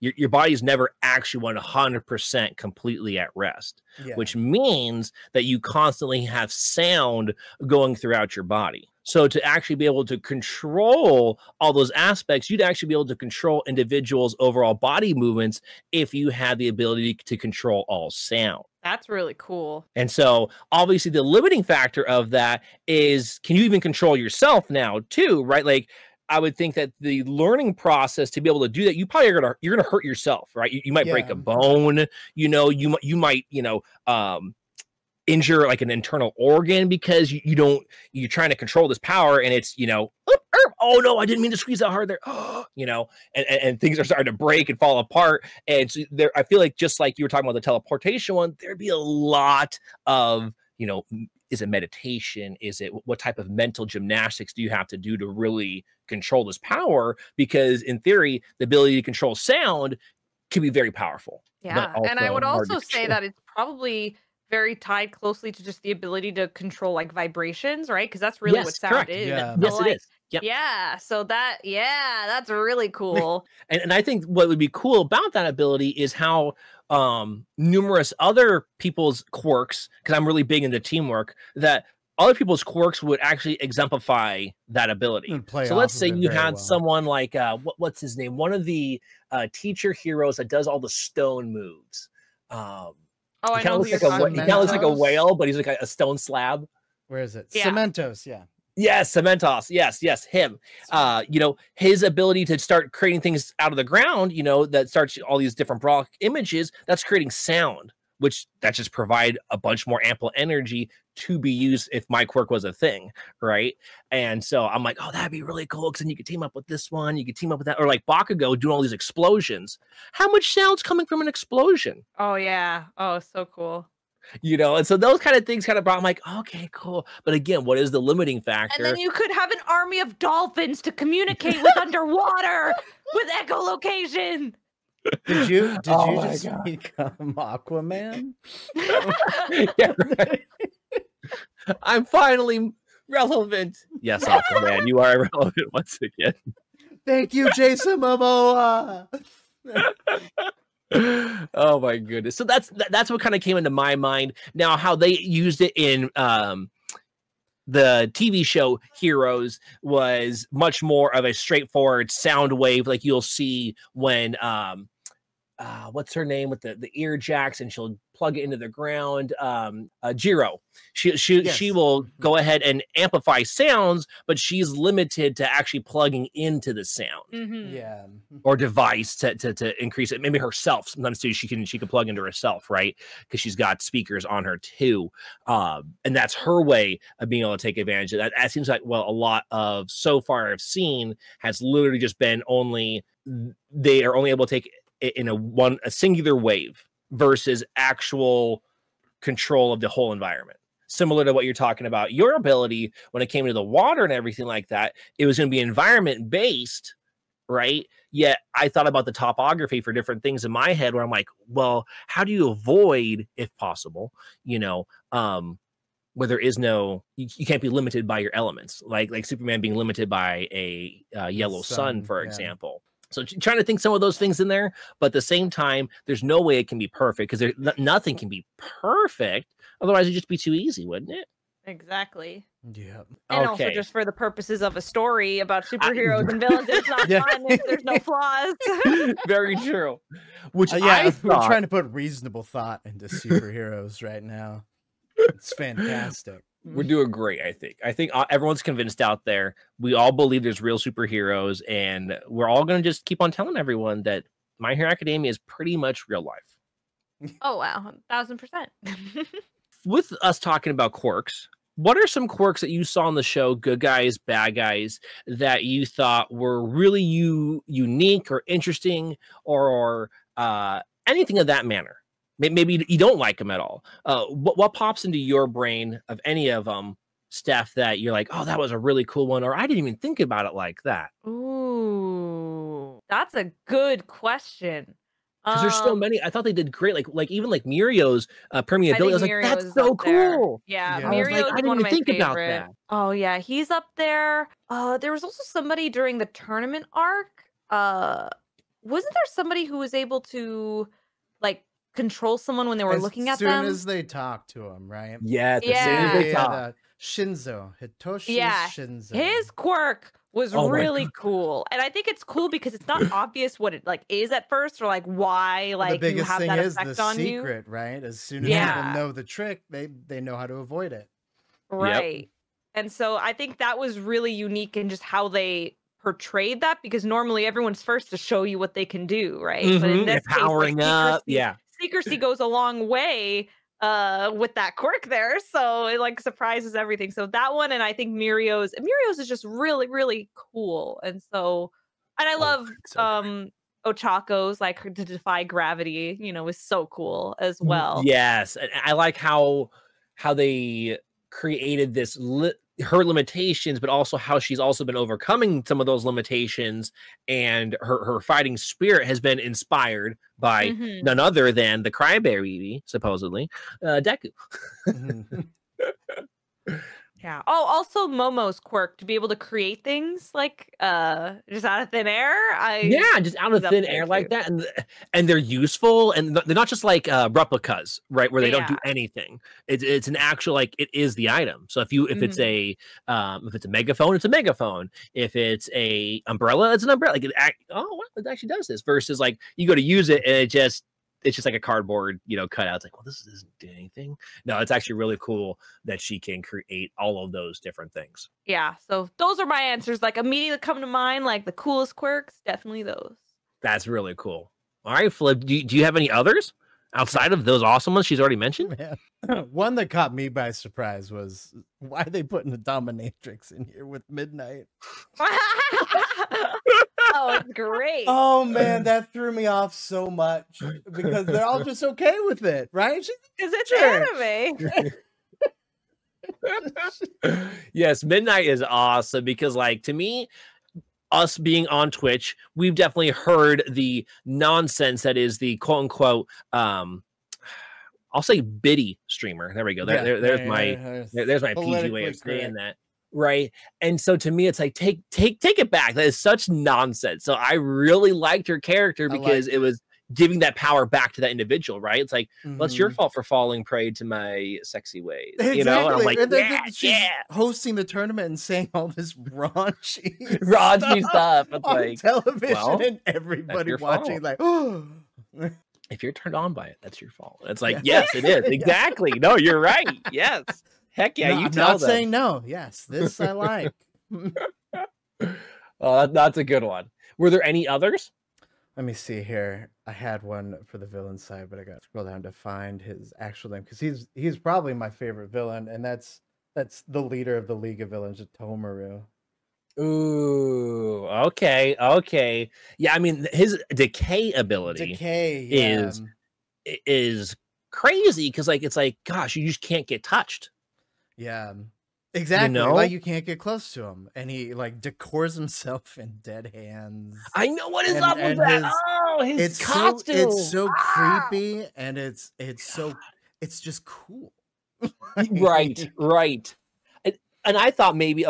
Your body is never actually 100% completely at rest, which means that you constantly have sound going throughout your body. So to actually be able to control all those aspects, you'd actually be able to control individuals' overall body movements if you had the ability to control all sound. That's really cool. And so obviously the limiting factor of that is, can you even control yourself now too, right? Like, I would think that the learning process to be able to do that, you're gonna hurt yourself, right? You might break a bone, you might injure like an internal organ because you're trying to control this power, and it's oh no, I didn't mean to squeeze that hard there, and things are starting to break and fall apart. And so I feel like, just like you were talking about the teleportation one, there'd be a lot of is it meditation? Is it what type of mental gymnastics do you have to do to really control this power? Because in theory, the ability to control sound can be very powerful. Yeah, and I would also say that it's probably very tied closely to just the ability to control like vibrations, right? Because that's really what sound is. Yeah. So, yes, it is. Yep. Yeah. So that's really cool. And I think what would be cool about that ability is how numerous other people's quirks, because I'm really big into teamwork, that other people's quirks would actually exemplify that ability. So let's say you had someone like what's his name? One of the teacher heroes that does all the stone moves. I know he kind of looks like a whale, but he's like a stone slab. Where is it? Cementos, Yes, Cementos. Yes, him. His ability to start creating things out of the ground, that starts all these different block images, that's creating sound, which that just provide a bunch more ample energy to be used if my quirk was a thing, right? And so I'm like, oh, that'd be really cool, because then you could team up with this one, you could team up with that, or like Bakugo doing all these explosions. How much sound's coming from an explosion? Oh yeah. Oh, so cool. And so those kind of things kind of brought, I'm like, okay, cool. But again, what is the limiting factor? And then you could have an army of dolphins to communicate with underwater with echolocation. Did you just become Aquaman? Yeah, right. I'm finally relevant. Yes, Aquaman, you are relevant once again. Thank you, Jason Momoa. Oh my goodness. So that's what kind of came into my mind. Now, how they used it in the TV show Heroes was much more of a straightforward sound wave, like you'll see when what's her name with the ear jacks, and she'll plug it into the ground. Jiro. She will go ahead and amplify sounds, but she's limited to actually plugging into the sound. Or device to increase it. Maybe herself sometimes too. She can plug into herself, right? Because she's got speakers on her too. And that's her way of being able to take advantage of that. That seems like, well, a lot of so far I've seen has literally just been they are only able to take it in a singular wave versus actual control of the whole environment. Similar to what you're talking about, your ability when it came to the water and everything like that, it was going to be environment based, right? Yet I thought about the topography for different things in my head where I'm like, well, how do you avoid, if possible, where there is no, you can't be limited by your elements, like Superman being limited by a yellow sun, for example. So trying to think some of those things in there, but at the same time, there's no way it can be perfect, because nothing can be perfect. Otherwise, it'd just be too easy, wouldn't it? Exactly. Yeah. And also just for the purposes of a story about superheroes and villains, it's not fun if there's no flaws. Very true. Which yeah, we're trying to put reasonable thought into superheroes right now. It's fantastic. We're doing great, I think. I think everyone's convinced out there. We all believe there's real superheroes, and we're all going to just keep on telling everyone that My Hero Academia is pretty much real life. Oh, wow. 1000%. With us talking about quirks, what are some quirks that you saw on the show, good guys, bad guys, that you thought were really unique or interesting or anything of that manner? Maybe you don't like them at all. What pops into your brain of any of them, Steph, that you're like, oh, that was a really cool one, or I didn't even think about it like that? Ooh, that's a good question. Because there's so many. I thought they did great. Like even like Mirio's permeability. I was like, that's so cool. Yeah, Yeah. Mirio's I didn't one even of my think about favorite. that. Oh yeah, he's up there. There was also somebody during the tournament arc. Wasn't there somebody who was able to like control someone when they were looking at them? As soon as they talk to him, right? Yeah, as soon as they talk. Shinzo, Hitoshi Shinzo. His quirk was really cool, and I think it's cool because it's not obvious what it like is at first, or like why like the you biggest have thing that is effect the on secret, you. right? As soon as people know the trick, they know how to avoid it. Right. Yep. And so I think that was really unique in just how they portrayed that, because normally everyone's first to show you what they can do, right? But in this case, powering up, secrecy goes a long way with that quirk there, so it like surprises everything. So that one, and I think Mirio's is just really, really cool. And so, and I love Ochako's like to defy gravity, you know, is so cool as well. Yes, and I like how they created this her limitations, but also how she's also been overcoming some of those limitations, and her fighting spirit has been inspired by none other than the crybaby, supposedly, Deku. Yeah. Oh, also Momo's quirk to be able to create things like just out of thin air. Just out of thin air like that, and they're useful, and they're not just like replicas, right? Where they don't do anything. It's an actual, like, it is the item. So if it's a megaphone, it's a megaphone. If it's a umbrella, it's an umbrella. Like it actually does this. Versus like you go to use it and it's just like a cardboard, cutout. It's like, well, this doesn't do anything. No, it's actually really cool that she can create all of those different things. Yeah, so those are my answers. Like immediately come to mind, like the coolest quirks, definitely those. That's really cool. All right, Flip, do you have any others outside of those awesome ones she's already mentioned? Man. One that caught me by surprise was why are they putting a dominatrix in here with Midnight? Oh, it's great. Oh man, that threw me off so much because they're all just okay with it, right? Because it's anime. Yes, Midnight is awesome because, like, to me, us being on Twitch, we've definitely heard the nonsense that is the quote unquote I'll say biddy streamer. There we go. There's my PG way of saying that. Right. And so to me, it's like, take it back. That is such nonsense. So I really liked her character because it was giving that power back to that individual. Right. It's like, well, it's your fault for falling prey to my sexy ways. Exactly. And I'm like, she's hosting the tournament and saying all this raunchy stuff on like television, and everybody watching like, oh. If you're turned on by it, that's your fault. It's like, yes, it is. Exactly. No, you're right. Yes. Heck yeah, I'm not saying no. Yes, this I like. Oh, that's a good one. Were there any others? Let me see here. I had one for the villain side, but I got to scroll down to find his actual name because he's probably my favorite villain, and that's the leader of the League of Villains, Tomaru. Ooh, okay. Yeah, I mean his decay ability is crazy because like it's like, gosh, you just can't get touched. Yeah, exactly. Like you can't get close to him, and he like decors himself in dead hands. I know what is up with that. His costume. It's so creepy, and it's just cool. Right. And I thought maybe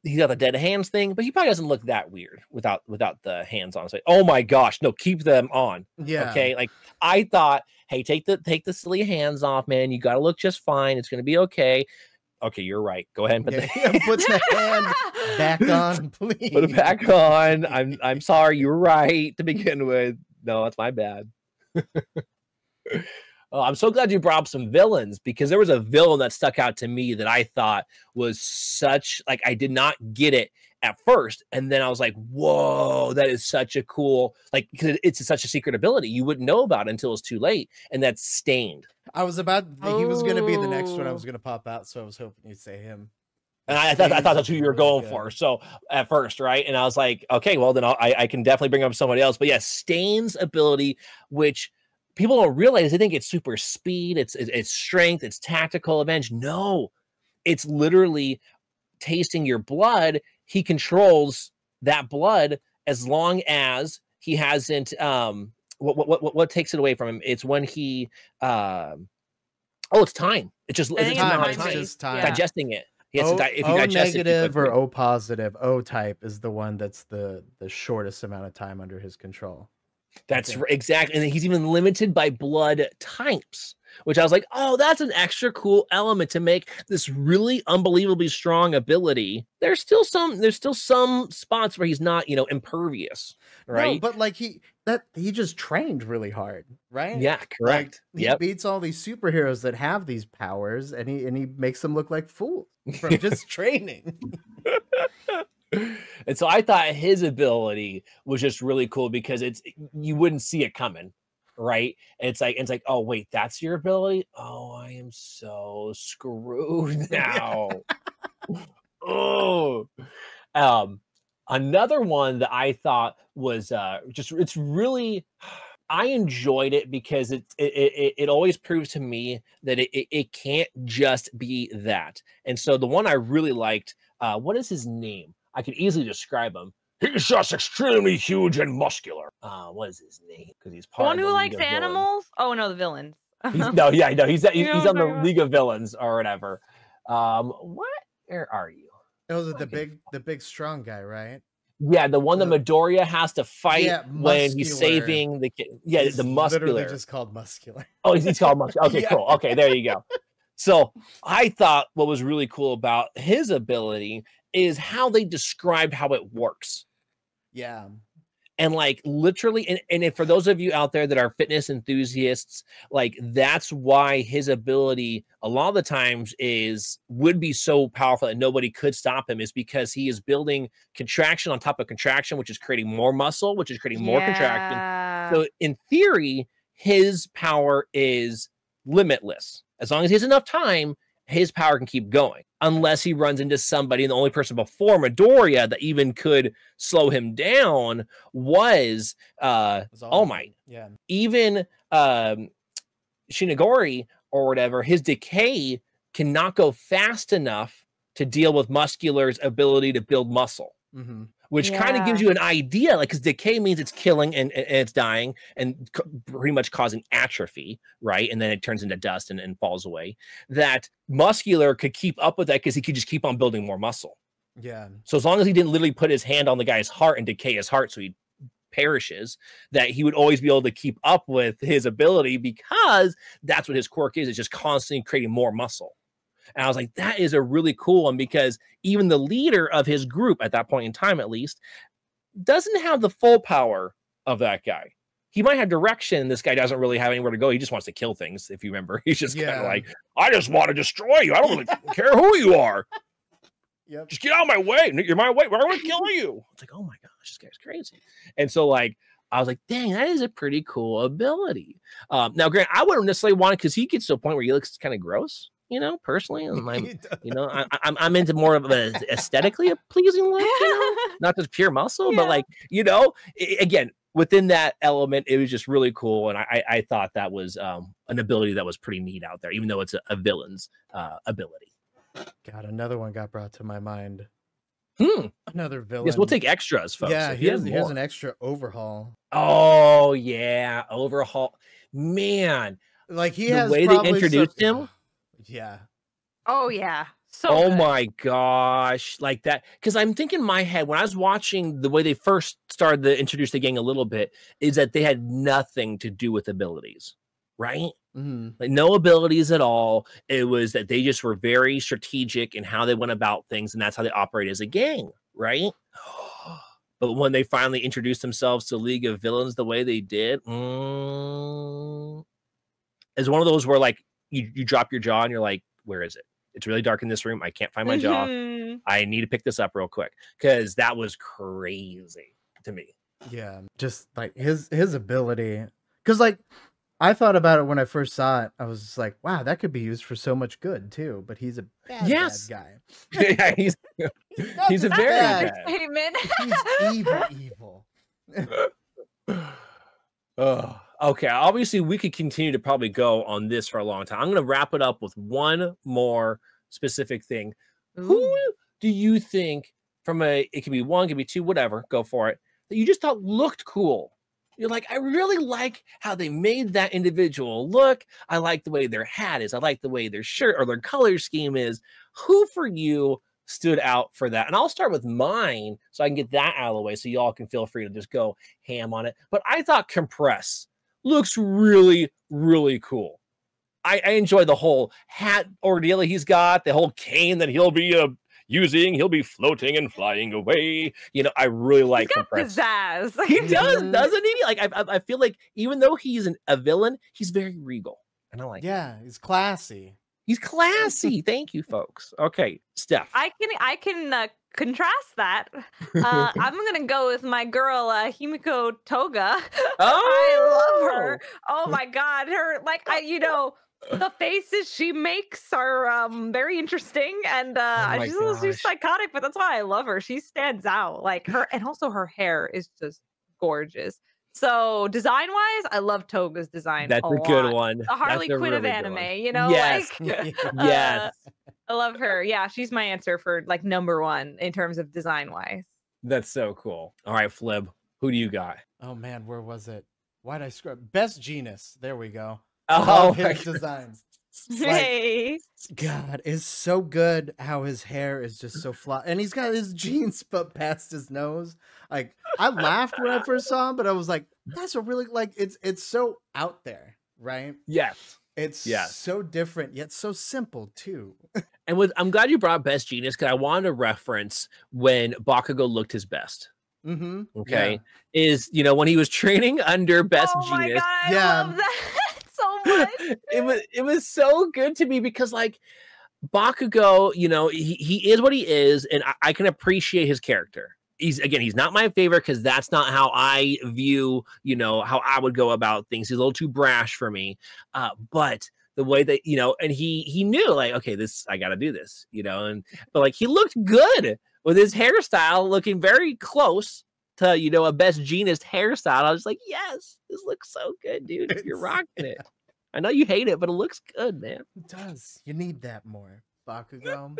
he's got the dead hands thing, but he probably doesn't look that weird without the hands on. It's like, oh my gosh, no, keep them on. Yeah. Okay. Like I thought, hey, take the silly hands off, man. You got to look just fine. It's going to be okay. okay, you're right. Go ahead and put Put the hand back on, please. Put it back on. I'm sorry. You were right to begin with. No, that's my bad. Oh, I'm so glad you brought up some villains, because there was a villain that stuck out to me that I thought was such, like, I did not get it at first. And then I was like, whoa, that is such a cool, like, because it's such a secret ability. You wouldn't know about it until it's too late. And that's Stained. He was going to be the next one I was going to pop out. So I was hoping you'd say him. And I thought that's who you were going for. So at first, right? And I was like, okay, well, then I can definitely bring up somebody else. But yeah, Stain's ability, which people don't realize, they think it's super speed, it's strength, it's tactical avenge. No, it's literally tasting your blood. He controls that blood as long as he hasn't what takes it away from him. It's when he it's time. It's just time. Digesting it. O negative or O positive. O type is the one that's the shortest amount of time under his control. That's exactly, and he's even limited by blood types, which I was like, oh, that's an extra cool element to make this really unbelievably strong ability. There's still some spots where he's not, impervious, right? No, but like he just trained really hard, right? Yeah, correct. Like, he beats all these superheroes that have these powers, and he makes them look like fools from just training. And so I thought his ability was just really cool, because you wouldn't see it coming, right? And it's like, oh wait, that's your ability? Oh, I am so screwed now. Oh, another one that I thought was it's really, I enjoyed it because it always proves to me that it can't just be that. And so the one I really liked, what is his name? I could easily describe him. He's just extremely huge and muscular. What is his name? Because he's part one of who likes animals. Oh no, the villains. He's on the League of Villains or whatever. Where are you? Those are the big strong guy, right? Yeah, the one that Midoriya has to fight when he's saving the kid. Yeah, he's the muscular. Literally just called muscular. Oh, he's called muscular. Okay, cool. Okay, there you go. So I thought what was really cool about his ability is how they described how it works. Yeah. And like literally, and if for those of you out there that are fitness enthusiasts, like that's why his ability a lot of the times would be so powerful that nobody could stop him, is because he is building contraction on top of contraction, which is creating more muscle, which is creating more contraction. So in theory, his power is limitless. As long as he has enough time, his power can keep going, unless he runs into somebody. And the only person before Midoriya that even could slow him down was All Might. Yeah. Even Shinigami or whatever, his decay cannot go fast enough to deal with Muscular's ability to build muscle. Mm-hmm. Which kind of gives you an idea, like, because decay means it's killing and it's dying and pretty much causing atrophy, right? And then it turns into dust and falls away. That Muscular could keep up with that because he could just keep on building more muscle. Yeah. So as long as he didn't literally put his hand on the guy's heart and decay his heart so he perishes, that he would always be able to keep up with his ability, because that's what his quirk is. It's just constantly creating more muscle. And I was like, that is a really cool one, because even the leader of his group at that point in time, at least, doesn't have the full power of that guy. He might have direction. This guy doesn't really have anywhere to go. He just wants to kill things. If you remember, he's just kind of like, I just want to destroy you. I don't really care who you are. Yep. Just get out of my way. You're my way. I want to kill you. It's like, oh my gosh, this guy's crazy. And so like, I was like, dang, that is a pretty cool ability. Now, Grant, I wouldn't necessarily want it because he gets to a point where he looks kind of gross. Personally, and I'm into more of an aesthetically pleasing look, not just pure muscle, but like, again, within that element, it was just really cool. And I thought that was an ability that was pretty neat out there, even though it's a villain's ability. God, another one got brought to my mind. Another villain. Yes, we'll take extras, folks. Yeah, here's an extra Overhaul. Oh yeah, Overhaul. Man, like the way they introduced him. Yeah. Oh yeah. So good. My gosh, like that. Because I'm thinking in my head when I was watching the way they first started to introduce the gang a little bit, is that they had nothing to do with abilities, right? Like no abilities at all. It was that they just were very strategic in how they went about things, and that's how they operate as a gang, right? But when they finally introduced themselves to League of Villains the way they did, it's one of those where like you drop your jaw and you're like, where is it? It's really dark in this room. I can't find my jaw. I need to pick this up real quick because that was crazy to me. Yeah, just like his ability, because like I thought about it when I first saw it. I was just like, wow, that could be used for so much good too. But he's a bad guy. Yeah, he's a very bad. He's evil. Okay, obviously we could continue to probably go on this for a long time. I'm going to wrap it up with one more specific thing. Who do you think it could be one, it could be two, whatever, go for it, that you just thought looked cool? You're like, I really like how they made that individual look. I like the way their hat is. I like the way their shirt or their color scheme is. Who for you stood out for that? And I'll start with mine so I can get that out of the way so y'all can feel free to just go ham on it. But I thought Compress looks really, really cool. I enjoy the whole hat ordeal he's got, the whole cane that he'll be using. He'll be floating and flying away. You know, I really like Compress. Pizzazz. He does, doesn't he? Like I feel like even though he's a villain, he's very regal, and I like. Yeah, he's classy. He's classy. Thank you, folks. Okay, Steph. I can contrast that. I'm gonna go with my girl Himiko Toga. I love her. Oh my god, her the faces she makes are very interesting, and she's psychotic, but that's why I love her. She stands out, like her, and also her hair is just gorgeous. So design wise, I love Toga's design. That's a good one. The Harley Quinn of anime, you know? Yes. Like, yes. I love her. Yeah, she's my answer for like number one in terms of design wise. That's so cool. All right, Flib, who do you got? Oh man, where was it? Why'd I scrub? Best Genus. There we go. Oh, his designs. Hey, God, it's so good how his hair is just so flat, and he's got his jeans but past his nose. Like I laughed when I first saw him, but I was like, "That's a really it's so out there, right?" Yes, it's so different yet so simple too. And I'm glad you brought Best Genius because I wanted to reference when Bakugo looked his best. Okay, is when he was training under Best Genius. My God, I love that. It was so good to me because like Bakugo, he is what he is, and I can appreciate his character. He's not my favorite because that's not how I view, how I would go about things. He's a little too brash for me. But the way that, and he knew like, okay, I got to do this, but like he looked good with his hairstyle looking very close to, a Best Genius hairstyle. I was like, yes, this looks so good, dude. You're rocking it. I know you hate it, but it looks good, man. It does. You need that more, Bakugo.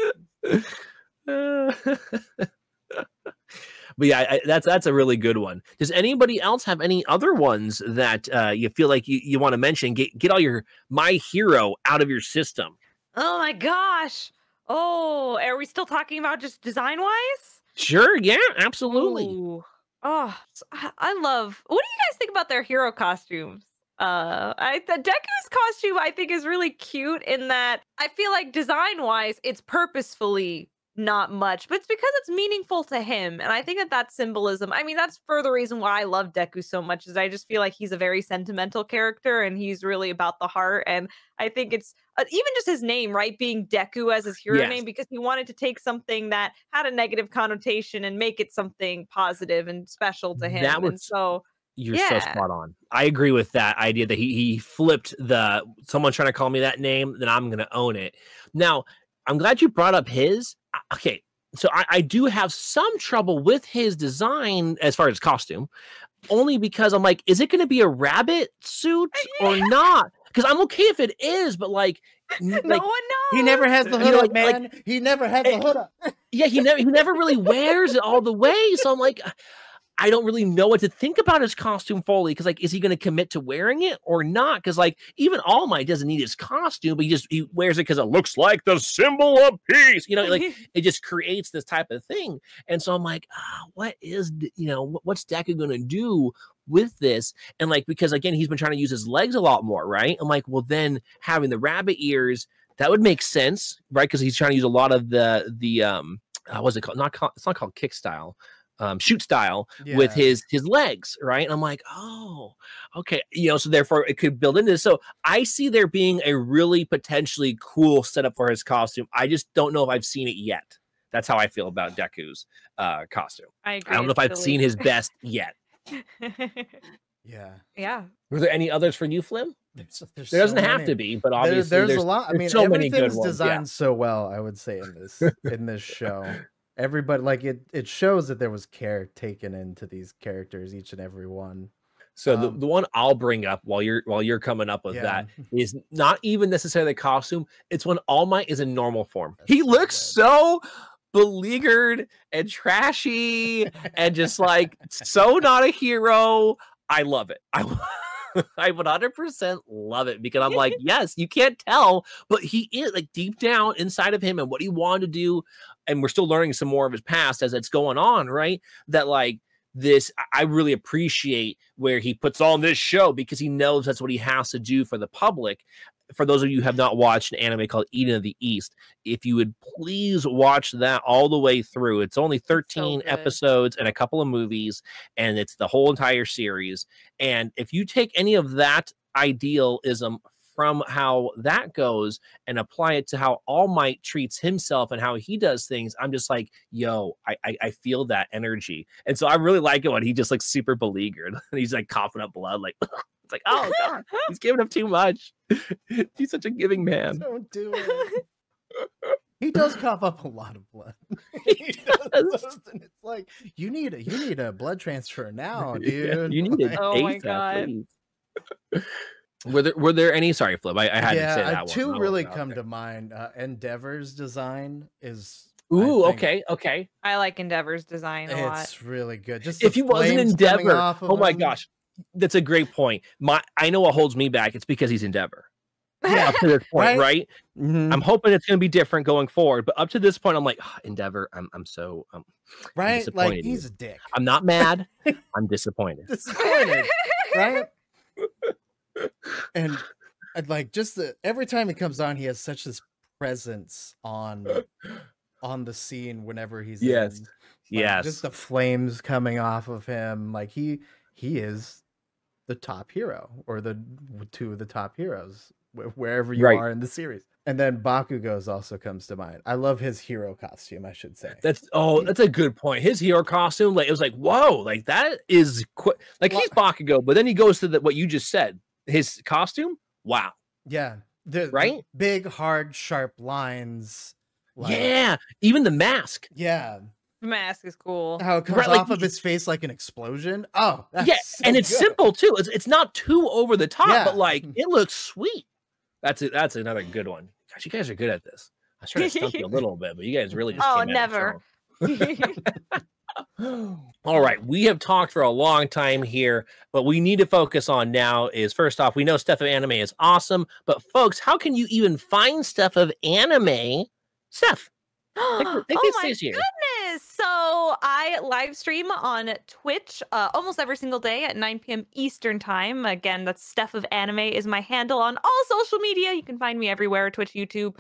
But yeah, that's a really good one. Does anybody else have any other ones that you feel like you want to mention? Get all your My Hero out of your system. Oh my gosh. Oh, are we still talking about just design wise? Sure. Yeah, absolutely. Ooh. Oh, I love. What do you guys think about their hero costumes? Deku's costume I think is really cute in that I feel like design wise it's purposefully not much, but it's because it's meaningful to him, and I think that's symbolism. I mean, that's for the reason why I love Deku so much, is I just feel like he's a very sentimental character and he's really about the heart. And I think it's even just his name, right, being Deku as his hero name, because he wanted to take something that had a negative connotation and make it something positive and special to him. You're so spot on. I agree with that idea that he flipped someone trying to call me that name, then I'm going to own it. Now, I'm glad you brought up his. Okay, so I do have some trouble with his design as far as costume, only because I'm like, is it going to be a rabbit suit or not? Because I'm okay if it is, but like no one knows. He never has the hood up, man. He never had the hood up. Yeah, he never really wears it all the way. So I'm like, I don't really know what to think about his costume fully, because like, is he going to commit to wearing it or not? Because like, even All Might doesn't need his costume, but he wears it because it looks like the symbol of peace. You know, like it just creates this type of thing. And so I'm like, what is, you know, what's Deku going to do with this? And like, because again, he's been trying to use his legs a lot more, right? I'm like, well, then having the rabbit ears, that would make sense, right? Because he's trying to use a lot of the what's it called? It's not called kick style. Shoot style with his legs, right? And I'm like, oh, okay, you know, so therefore it could build into this. So I see there being a really potentially cool setup for his costume. I just don't know if I've seen it yet. That's how I feel about Deku's costume. I agree. I don't know if I've seen his best yet. Yeah. Were there any others for you, Flim? There's There doesn't so have many. to be, but obviously there's a lot. I mean, so many good everything's ones. designed so well, I would say, in this show. Everybody, like, it shows that there was care taken into these characters, each and every one. So the one I'll bring up while you're coming up with that is not even necessarily the costume. It's when All Might is in normal form. He looks so beleaguered and trashy and just like so not a hero. I love it. I 100% love it, because I'm like, yes, you can't tell, but he is like deep down inside of him and what he wanted to do. And we're still learning some more of his past as it's going on, right? That like this, I really appreciate where he puts on this show, because he knows that's what he has to do for the public. For those of you who have not watched an anime called Eden of the East, if you would please watch that all the way through. It's only 13 episodes and a couple of movies, and it's the whole entire series. And if you take any of that idealism from how that goes and apply it to how All Might treats himself and how he does things, I'm just like, yo, I feel that energy. And so I really like it when he just looks super beleaguered. He's like coughing up blood, like it's like, oh god, he's giving up too much. He's such a giving man. Don't do it. He does cough up a lot of blood. He does. And it's like, you need a blood transfer now, dude. You need it. Oh my ASAP, god. please. Were there any? Sorry, Flip. I had to say that two one. really come to mind. Endeavor's design is. Ooh, okay. I like Endeavor's design a lot. It's really good. Just If he wasn't Endeavor, oh my him. gosh, that's a great point. I know what holds me back. It's because he's Endeavor. Yeah, up to this point, right? Mm-hmm. I'm hoping it's going to be different going forward, but up to this point, I'm like, Endeavor. I'm so right. disappointed. Like he's a dick. I'm not mad. I'm disappointed. Right? And like just every time he comes on, he has such this presence on the scene whenever he's in. Like, just the flames coming off of him. Like he is the top hero, or the two of the top heroes wherever you are in the series. And then Bakugo's also comes to mind. I love his hero costume, I should say. That's a good point. His hero costume, like it was like, whoa, like that is like he's Bakugo, but then he goes to what you just said. His costume, wow. Yeah. The big, hard, sharp lines. Like, yeah. Even the mask. Yeah. The mask is cool. How it comes off of his face like an explosion. Oh, that's so and it's good. simple too. It's not too over the top, but like it looks sweet. That's it. That's another good one. Gosh, you guys are good at this. I was trying to stump you a little bit, but you guys really just came never. All right, we have talked for a long time here. What we need to focus on now is, first off, we know StephOfAnime is awesome, but folks, how can you even find StephOfAnime? Steph, take oh my goodness! So I live stream on Twitch almost every single day at 9 p.m. Eastern time. Again, that's StephOfAnime is my handle on all social media. You can find me everywhere: Twitch, YouTube,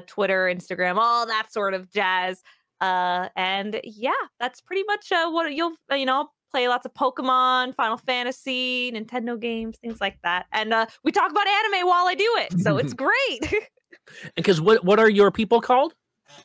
Twitter, Instagram, all that sort of jazz. And yeah, that's pretty much what you'll play lots of Pokemon, Final Fantasy, Nintendo games, things like that. And we talk about anime while I do it, so it's great. Because what are your people called?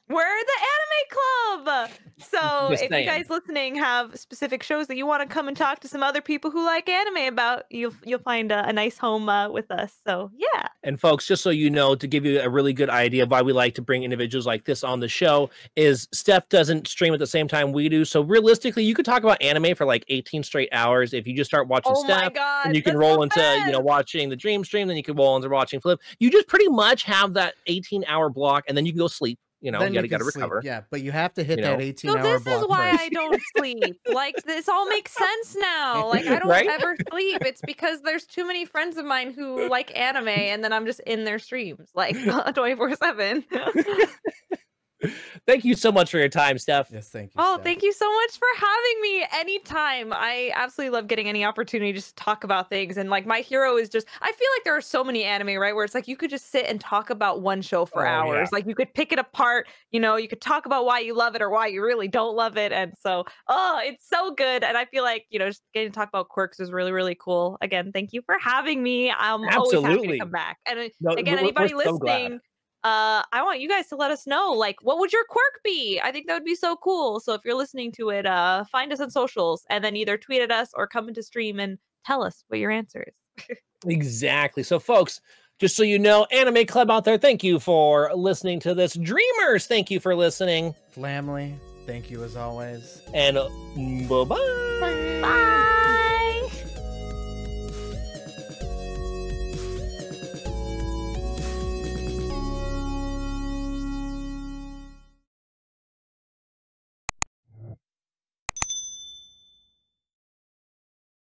We're the Anime Club. So if you guys listening have specific shows that you want to come and talk to some other people who like anime about, you'll find a nice home with us. So yeah. And folks, just so you know, to give you a really good idea of why we like to bring individuals like this on the show, is Steph doesn't stream at the same time we do. So realistically, you could talk about anime for like 18 straight hours if you just start watching Steph. And you can roll into watching the Dream Stream, then you can roll into watching Flip. You just pretty much have that 18-hour block, and then you can go sleep. You know, Then you you got to can sleep, recover. yeah, but you have to hit You that know? 18-hour So this block is why first. I don't sleep. Like this all makes sense now. Like I don't Right? ever sleep. It's because there's too many friends of mine who like anime and then I'm just in their streams like 24/7. Thank you so much for your time, Steph. Yes, thank you. Oh, Steph. thank you so much for having me anytime. I absolutely love getting any opportunity just to talk about things. And like My Hero is just, I feel like there are so many anime, right? Where it's like you could just sit and talk about one show for hours. Yeah. Like you could pick it apart, you know, you could talk about why you love it or why you really don't love it. And so, oh, it's so good. And I feel like, you know, just getting to talk about quirks is really, really cool. Again, thank you for having me. I'm always happy to Absolutely. come back. And No, again, we're anybody so glad. listening, I want you guys to let us know, like, what would your quirk be? I think that would be so cool. So if you're listening to it, find us on socials and then either tweet at us or come into stream and tell us what your answer is. Exactly. So, folks, just so you know, Anime Club out there, thank you for listening to this. Dreamers, thank you for listening. Flamly, thank you as always. And bye-bye. Bye.